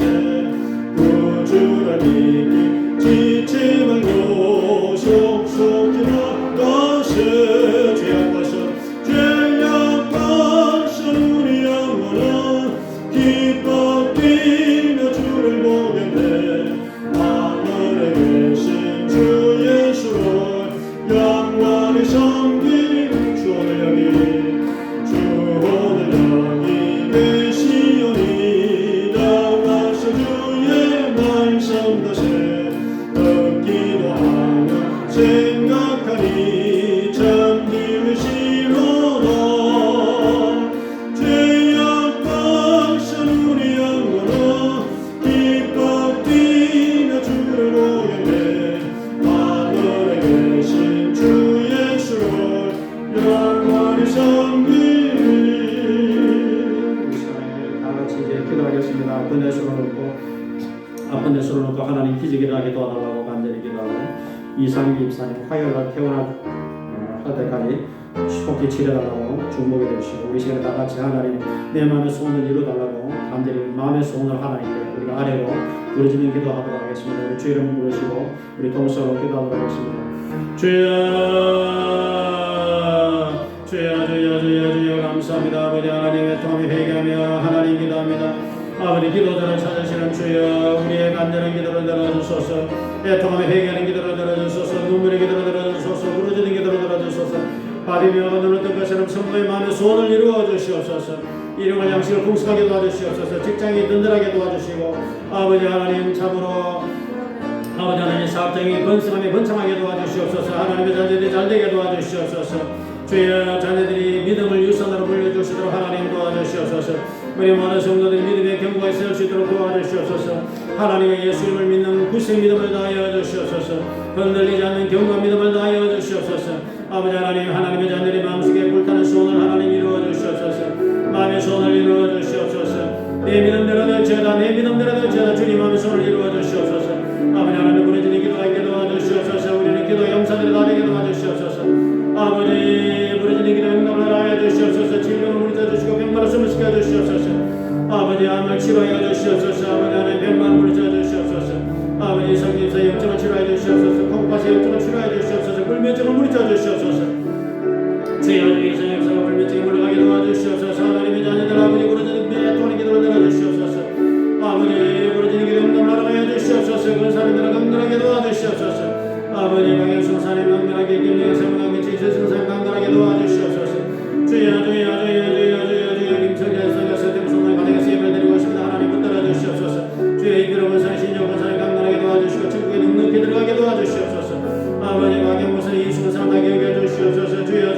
구주를 믿기 지체 말고 속속 지나가세. 죄악하셔 하겠습니다. 아픈 내 손을 놓고 하나님 기적을 하게 도와달라고 간절히 기도하고 이상희 집사님 화요일날 퇴원할 때까지 속히 치료달라고 중복해 주시고 우리 시간에 다 같이 하나님 내 마음의 소원을 이루달라고 간절히 마음의 소원을 하나님께 우리가 아래로 부르짖는 기도하도록 하겠습니다. 우리 주 이름 부르시고 우리 동서로 기도하도록 하겠습니다. 주여 감사합니다. 아버지 하나님의 통함에 회개하며 하나님 기도합니다. 아버지 기도들을 찾으시는 주여 우리의 간절한 기도를 들어주소서. 애통함에 회개하는 기도를 들어주소서. 눈물의 기도를 들어주소서. 부르짖는 기도를 들어주소서. 바리며 눈을 뜬 것처럼 성도의 마음의 소원을 이루어 주시옵소서. 일용할 양식을 풍성하게 도와주시옵소서. 직장이 든든하게 도와주시고 아버지 하나님 참으로 아버지 하나님 사업장이 번성하게 도와주시옵소서. 하나님의 자녀들이 잘되게 도와주시옵소서. 주여 자녀들이 믿음을 유선으로 물려주시도록 하나님 도와주시옵소서. 우리 모든 성도들이 믿음의 견고하게 세울 수 있도록 도와주시옵소서. 하나님의 예수님을 믿는 굳세 믿음을 다하여 주시옵소서. 흔들리지 않는 견고한 믿음을 다하여 주시옵소서. 아버지 하나님 하나님의 자녀들이 마음속에 불타는 소원을 하나님 이루어 주시옵소서. 마음의 소원을 이루어 주시옵소서. 내 믿음대로 될지어다 내 믿음대로 될지어다 주님 마음의 소원을 이루어 주시옵소서. 아버지 하나님 부르짖는 기도하게 도와주시옵소서. 우리는 기도 용사들이 다 되게 도와주시옵소서. 아버지 부르짖는 기도 응답을 하여 주시옵소서. 질병을 물리쳐주시고 병마를 숨을 주시옵소서. 아버지 암을 치료하여 주시옵소서. 아버지 하나님 병마를 물리쳐주시옵소서. 아버지 성김사 염증을 치료하여 주시옵소서. 콩팥의 염증을 치료하여 주시옵소서. 불면증을 물리쳐주시옵소서. 주여 성김사가 불면증이 물러가게 도와주시옵소서. 하나님의 자녀들 아버지 부르짖는 애통하는 기도를 들어주시옵소서. 아버지 부르짖는 기도 응답을 하여 주시옵소서. 근사님들을 강건하게 도와주시옵소서. 아버지 강경성산에 강건하게 김영성 강경치 세승산 강건하게 도와주시옵소서. 주여 김성재에서 대무성만 가정에서 예배를 드리고 있습니다. 하나님 붙들어 주시옵소서. 주여 이비로 권사의 신조 권사를 강건하게 도와주시고 천국에 넉넉히 들어가게 도와주시옵소서. 아버지 박영무선 이수근 상당히 여겨주시옵소서. 주여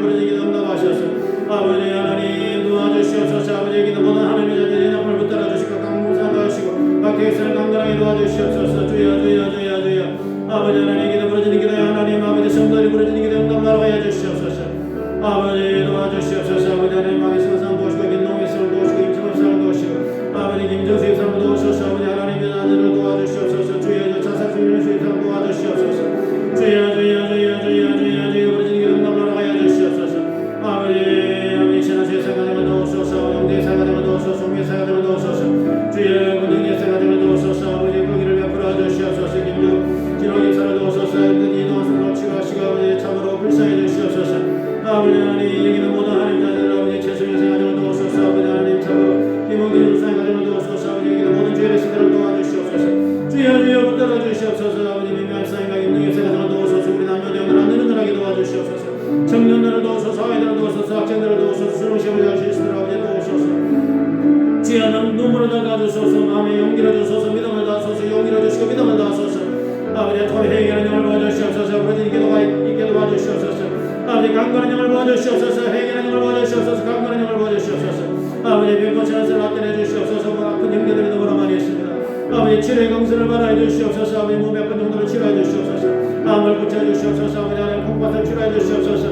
부르짖기도 응답하셔서 아버지 하나님 도와주시옵소서. 아버지 기도 모든 하나님의 자녀의 나팔을 붙들어 주시고 강무산도 하시고 박태기선을 강건하게 도와주시옵소서. 주여 아버지 하나님 기도 부르짖는 기도에 하나님 아버지 성도들이 부르짖는 기도에 응답하라고 해주시옵소서. 아버지 도와주시옵소서. 아버지 하나님 마음의 성상 도우시고 김농의 성을 도우시고 임성업상을 도우시고 아버지 김정수의 성을 도우소서. 아버지 하나님의 자녀를 도와주시옵소서. 주여 자사주의를 수입상 도와주시옵소서. 주여 부르짖는 기도 응답하라고 해주시옵소서. 아버지 신하수의 사가정을 도우소서. 영대의 사가정을 도우소서. 송의 사가정을 도우소서. 주여 군영의 사가정을 도우소서. 아버지 거기를 베풀어 주시옵소서. 기록임사를 도우소서. 이동수를 치료하시고 아버지 참으로 불쌍히 주시옵소서. 아버지 하나님 여기는 모든 하나님 자녀들 아버지 최선의 가정을 도우소서. 아버지 하나님 참으로 김홍기 불쌍히 가정을 도우소서. 아버지 여기는 모든 주의 시대를 도와주시옵소서. 주여 붙들어 주시옵소서. 아버지 민감한 상인과 임능의 가정을 도우소서. 우리 남녀대원을 안되는들하게 도와주시옵소서. 청년들을 도우소서. 아이들을 도우소서. 학생들을 도우소서. 수능시험을 할 수 있도록 아버지 도우소서. 주여 눈물을 닦아주소서. 마음에 용기를 주소서. 믿음을 다소서. 용기를 주시고 믿음을 다소서. 아버지 통해 회개하는 영을 보여주시옵소서. 부르짖는 기도가 있게 도와주시옵소서. 아버지 강건한 영을 보여주시옵소서. 회개하는 영을 보여주시옵소서. 강건한 영을 보여주시옵소서. 아버지 병고치는 것을 나타내 주시옵소서. 아픈 형제들이 너무나 많이 있습니다. 아버지 치료의 강수를 받아 주시옵소서. 아버지 몸에 아픈 정도를 치료해 주시옵소서. 암을 고쳐주시옵소서. 아버지 하나님 콩팥을 치료해 주시옵소서.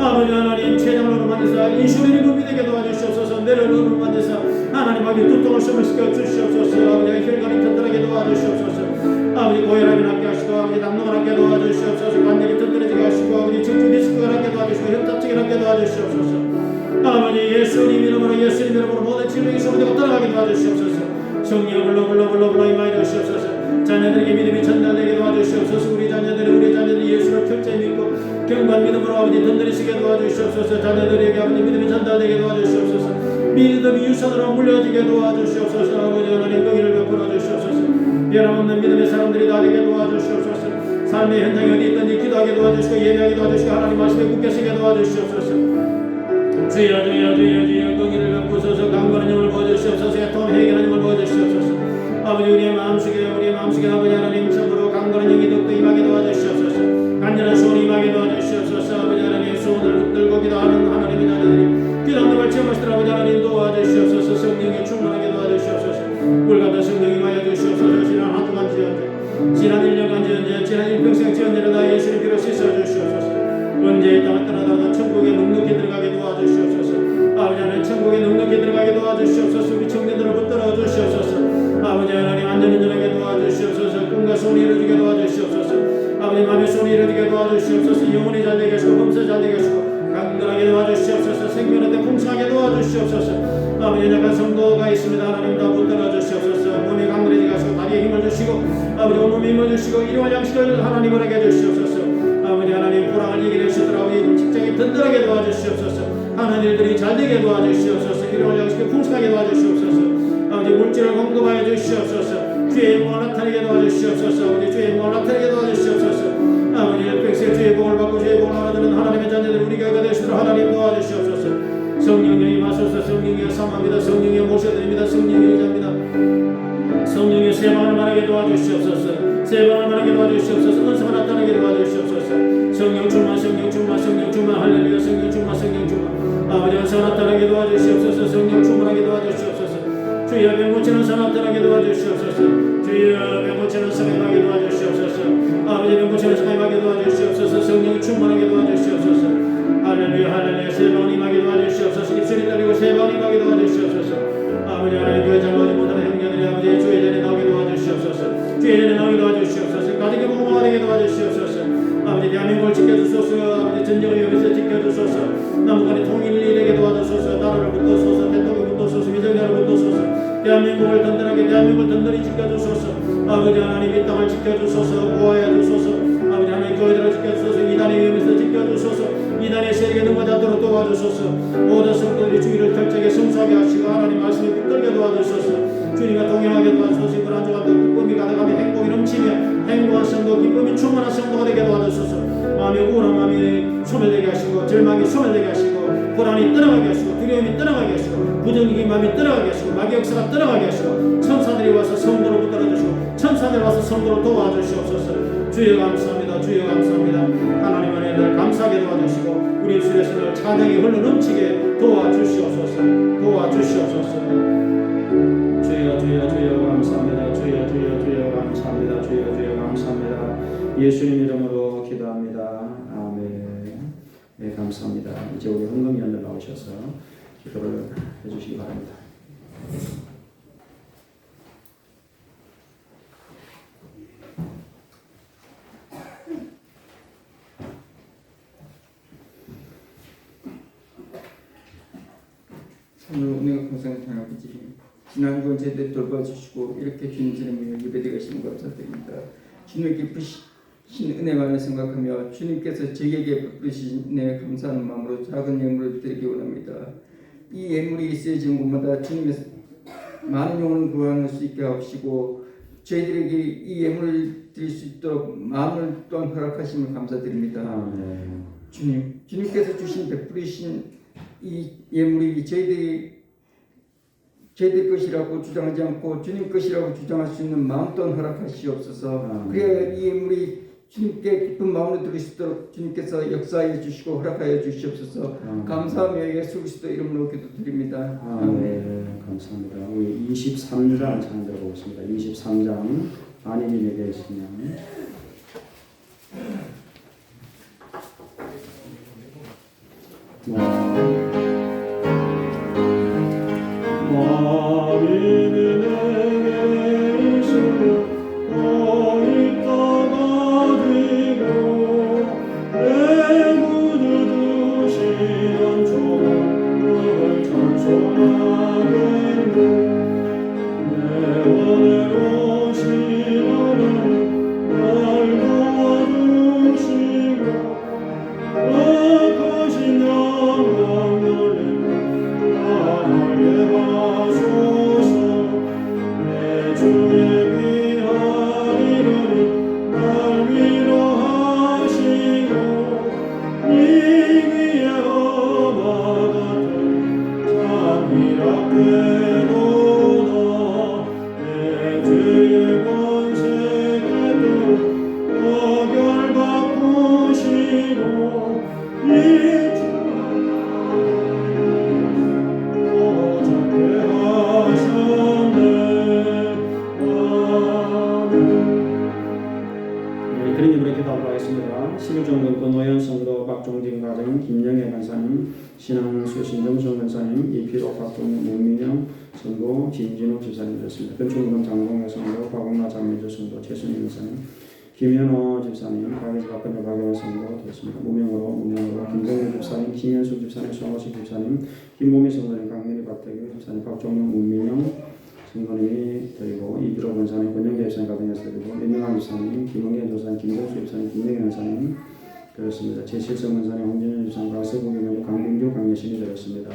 아버지 하나님 췌장으로 만드사 인슐린이 분비되게 도와주시옵소서. 뇌를 만드사 하나님 아버지 두통을 숨을 주시옵소서. 아버지 혈관이 튼튼하게 도와주시옵소서. 아버지 고혈압이 낫게 하시고 아버지 담노가 낫게 도와주시옵소서. 관절이 튼튼해지게 하시고 아버지 척추 디스크가 낫게 도와주시고 협착증이 낫게 도와주시옵소서. 아버지 예수님 이름으로 모든 질병이 소리되고 떠나가게 도와주시옵소서. 성령 불러 임하여 주시옵소서. 자녀들에게 믿음이 전달되게 도와주시옵소서. 우리 자녀들이 예수를 철저히 믿고 경관 믿음으로 아버지 든든히시게 도와주시옵소서. 자녀들에게 아버지 믿음이 전달되게 도와주시옵소서. 믿음이 유산으로 물려지게 도와주시옵소서. 아버지 하나님 거기를 베풀어 주시옵소서. 변함없는 믿음의 사람들이 다 되게 도와주시옵소서. 삶의 현장에 어디 있든지 기도하게 도와주시고 예배하게 도와주시고 하나님 말씀에 굳게 서게 도와주시옵소서. 주여 거기를 베푸소서. 강건한 영을 보여주시옵소서. 애통함 회개하는 영을 보여주시옵소서. 아버지 우리의 마음속에 아버지 하나님 참으로 강건한 영이 더욱더 임하게 도와주시옵소서. 간절한 소원이 임하게 도와주시옵소서. 아버지 하나님 소원을 붙들고 기도하는 하나님의 자녀들이 기도함을 체험하시도록 아버지 하나님 도와주시옵소서. 성령이 충만하게 도와주시옵소서. 물같은 성령이 임하여 주시옵소서. 지난 한 주간 지연제 지난 1년간 지연제 지난 일평생 지연제를 다 예수님 피로 씻어주시옵소서. 언제 이 땅을 떠나다가 천국에 넉넉히 들어가게 도와주시옵소서. 아버지 하나님 천국에 넉넉히 들어가게 도와주시옵소서. 우리 청년들을 붙들어 주시옵소서. 도와주시옵소서. 영혼이 잘되게 하시고 범사 잘되게 하시고 강건하게 도와주시옵소서. 생명한테 풍성하게 도와주시옵소서. 아버지 연약한 성도가 있습니다. 하나님 다 붙들어 주시옵소서. 몸이 강건해지게 하시고 다리에 힘을 주시고 아버지 온몸에 힘을 주시고 일용할 양식을 하나님 허락해 주시옵소서. 아버지 하나님 불황을 이기는 시들아 우리 직장이 든든하게 도와주시옵소서. 하는 일들이 잘되게 도와주시옵소서. 일용할 양식을 풍성하게 도와주시옵소서. 아버지 물질을 공급하여 주시옵소서. 주의 영광을 나타내게 도와주시옵소서. 아버지 주의 영광을 나타내게 도와주시옵소서. 아버지 백세 주의 복을 받고 주의 복을 알아듣는 하나님의 자녀들 우리 교회가 되시도록 하나님 도와주시옵소서. 성령님이 마소서. 성령이 삼합니다. 성령이 모셔드립니다. 성령이 의자입니다. 성령이 세방을 말하게 도와주시옵소서. 세방을 말하게 도와주시옵소서. 은사가 나타나게 도와주시옵소서. 성령 충만 성령 충만 성령 충만 할렐루야. 성령 충만 성령 충만 아버지 은사가 나타나게 도와주시옵소서. 성령 충만하게 도와주시옵소서. 주여 병고치는 은사 나타나게 도와주시옵소서. 주여 병고치는 은사 임하게 도와주시옵소서. 아버지 병고치는 은사 임하게 도와주시옵소서. 성령 충만하게 도와주시옵소서. 할렐루야 할렐루야. 세방 임하게 도와주시옵소서. 입술이 떨리고 세방 임하게 도와주시옵소서. 아버지 하나님 교회 잘못하지 못하는 형제들이 아버지 주의 전에 나오게 도와주시옵소서. 주의 전에 나오게 도와주시옵소서. 가족의 복음화가 되게 도와주시옵소서. 아버지 대한민국을 지켜주소서. 아버지 전쟁을 위해서 지켜주소서. 남북한의 통일이 되게 도와주소서. 나라를 붙도소서. 대통령을 붙도소서. 위정자를 붙도소서. 대한민국을 든든하게 대한민국을 든든히 지켜주소서. 아버지 하나님 이 땅을 지켜주소서. 보호해 주소서. 아버지 하나님 교회들을 지켜주소서. 이단의 위험에서 지켜주소서. 이단의 세력에 넘어지 않도록 도와주소서. 모든 성도들이 주의를 결정에 성수하게 하시고 하나님 말씀에 붙들게 도와주소서. 주님과 동행하게 도와주소서. 이번 한 주간도 기쁨이 가득하며 행복이 넘치며 행복한 성도 기쁨이 충만한 성도가 되게 도와주소서. 마음이 우울한 마음이 소멸되게 하시고 절망이 소멸되게 하시고 불안이 떠나가게 하시고 두려움이 떠나가게 하시고 부정적인 마음이 떠나가게 하시고 마귀 역사가 떠나가게 하시고 천사들이 와서 성도를 붙들어주시고 천사들이 와서 성도를 도와주시옵소서. 주여 감사합니다. 주여 감사합니다. 하나님 안에 늘 감사하게 도와주시고 우리 입술에서 늘 찬양이 흘러 넘치게 도와주시옵소서. 도와주시옵소서. 주여 주여 주여 감사합니다. 주여 주여 주여 감사합니다. 주여 주여 감사합니다. 예수님 이름으로 기도합니다. 아멘. 네, 감사합니다. 이제 우리 헌금위원들 나오셔서 기도를 해주시기 바랍니다. 오늘 은혜가 공생하신 아버지 지난 번 제대 돌봐주시고 이렇게 주님 이름으로 예배되게 하시는 것 감사드립니다. 주님의 깊으신 은혜만을 생각하며 주님께서 저에게 베푸신 은혜 감사하는 마음으로 작은 예물을 드리기 원합니다. 이 예물이 있어지는 곳마다 주님의 많은 영혼을 구원할 수 있게 하시고 저희들에게 이 예물을 드릴 수 있도록 마음을 또한 허락하심을 감사드립니다. 주님께서 주신 베푸리신 이 예물이 저희들 것이라고 주장하지 않고 주님 것이라고 주장할 수 있는 마음 또한 허락하시옵소서. 그래야 이 예물이 주님께 기쁜 마음으로 드릴 수 있도록 주님께서 역사하여 주시고 허락하여 주시옵소서. 감사하며 예수 그리스도 이름으로 기도드립니다. 아멘. 감사합니다. 우리 23장 찬양 들어보겠습니다. 23장 안희민에게 있으면 김현호 집사님, 박예지 박근혜 박영호 성도 되었습니다. 무명으로 김정일 집사님, 김현숙 집사님, 송호식 집사님, 김모미 성도님, 강민희 박대규 집사님, 박종용, 문민영 성도님이 드리고 이비로 권사님, 권영재 집사님 가정에서 드리고 민명환 집사님, 김홍현 조사님, 김정수 집사님, 김명현 집사님 드렸습니다. 제실성 권사님, 홍진현 집사님, 강세국 교육, 강빙주, 강예신이 드렸습니다.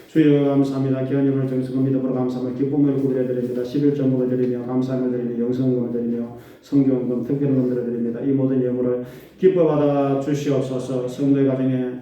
주여 감사합니다. 기한님을 정성을 믿음으로 감사함을 기쁨을 구별해드립니다. 11.5를 드리며 감사함을 드리며 영성금을 드리며 성경금 특별금을 드립니다. 이 모든 예물을 기뻐받아 주시옵소서. 성도의 가정에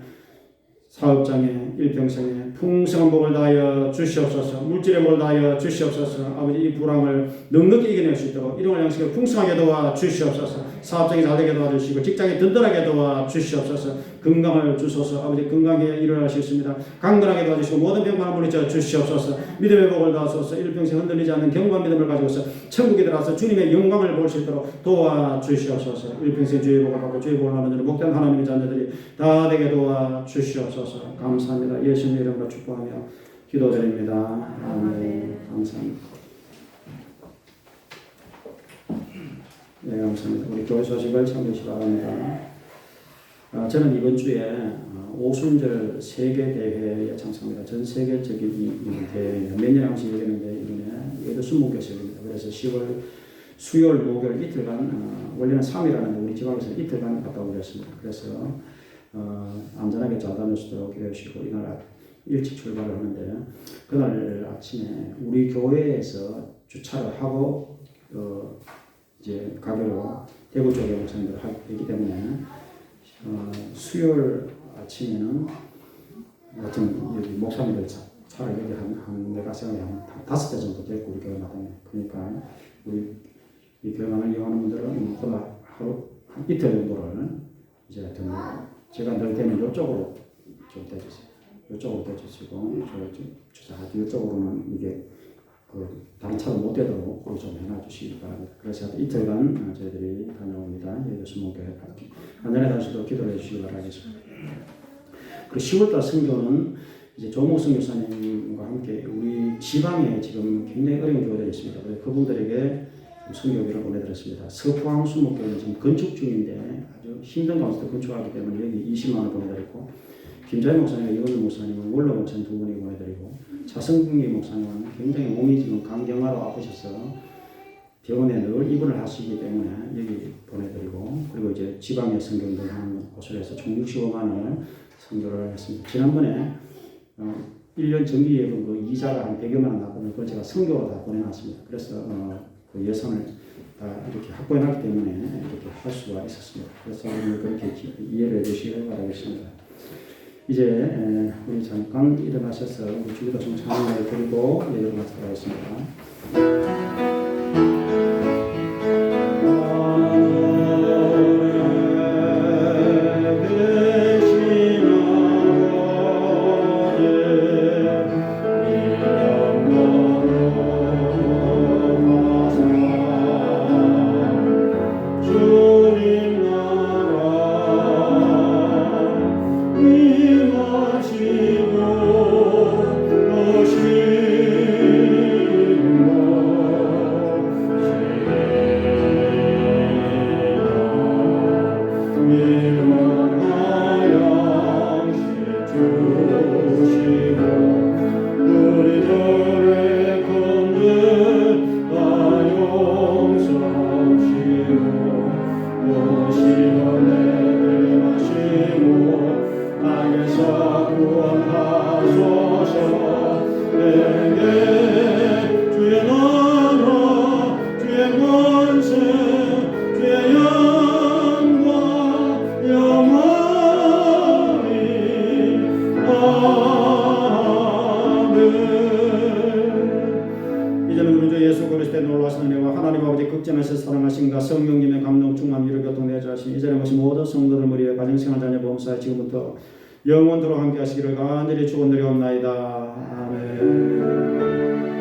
사업장에 일평생에 풍성한 복을 다하여 주시옵소서. 물질의 복을 다하여 주시옵소서. 아버지 이 불황을 넉넉히 이겨낼 수 있도록 일용할 양식을 풍성하게 도와 주시옵소서. 사업장이 잘되게 도와주시고 직장이 든든하게 도와 주시옵소서. 건강을 주소서. 아버지 건강에 일어날 수 있습니다. 강건하게 도와주시고 모든 병만을 물리쳐 주시옵소서. 믿음의 복을 다하소서. 일평생 흔들리지 않는 견고한 믿음을 가지고서 천국에 들어가서 주님의 영광을 볼 수 있도록 도와 주시옵소서. 일평생 주의 복을 받고 주의 복을 받는 목단 하나님의 자녀들이 다 되게 도와 주시옵소서. 감사합니다. 예수님 이름으로 축복하며 기도드립니다. 아멘. 감사합니다. 네, 감사합니다. 우리 교회 소식을 참조시 바랍니다. 저는 이번 주에 오순절 세계 대회에 참석합니다. 전 세계적인 이 대회입니다. 몇 년에 한 번씩 열리는데 이번에 얘도 20개씩 열립니다. 그래서 10월 수요일 목요일 이틀간 원래는 3일 하는데 우리 지방에서 이틀간 갔다 오겠습니다. 그래서 안전하게 잘 다닐 수 있도록 기도해 주시고 이날 일찍 출발을 하는데 그날 아침에 우리 교회에서 주차를 하고 이제 가게로 대구 쪽에 목사님들 하기 때문에 수요일 아침에는 하여튼 여기 목사님들 차를 여기 한 내가 생각에 한 5대 정도 됐고 우리 교회 마당에. 그러니까 우리 이 교회만을 이용하는 분들은 하루 한 이틀 정도를 이제 하여튼 제가 늘 때는 이쪽으로 좀 대주세요. 이쪽으로 대주시고 이쪽으로는 이게 그 다른 차도 못 되도록 좀 해놔주시기 바랍니다. 그래서 이틀간 저희들이 다녀옵니다. 여기 수목교회 안전에 다시도 기도해 주시기 바라겠습니다. 그 10월달 선교는 이제 조목 선교사님과 함께 우리 지방에 지금 굉장히 어려운 교회들이 있습니다. 그래서 그분들에게 선교비를 보내드렸습니다. 서포항 수목교회는 지금 건축 중인데 아주 힘든 가운데서 건축하기 때문에 여기 20만 원 보내드렸고 김자희 목사님과 이원우 목사님은 원로 목사님 두 분이 보내드리고 차성기 목사님은 굉장히 몸이 지금 간경화로 아프셔서 병원에 늘 입원을 하시기 때문에 여기 보내드리고 그리고 이제 지방에 선교운동 하는 곳을 해서 총 65만 원을 선교를 했습니다. 지난번에 1년 정기예금 그 이자가 한 100여만 원 나거든요. 그걸 제가 선교로 다 보내놨습니다. 그래서 그 예산을 다 이렇게 확보해놨기 때문에 이렇게 할 수가 있었습니다. 그래서 오늘 그렇게 이해를 해주시길 바라겠습니다. 이제 우리 잠깐 일어나셔서 우리 주기도성 찬양을 드리고 예배를 마치도록 하겠습니다. 지금부터 영원토록 함께 하시기를 간절히 축원드리옵나이다. 아멘.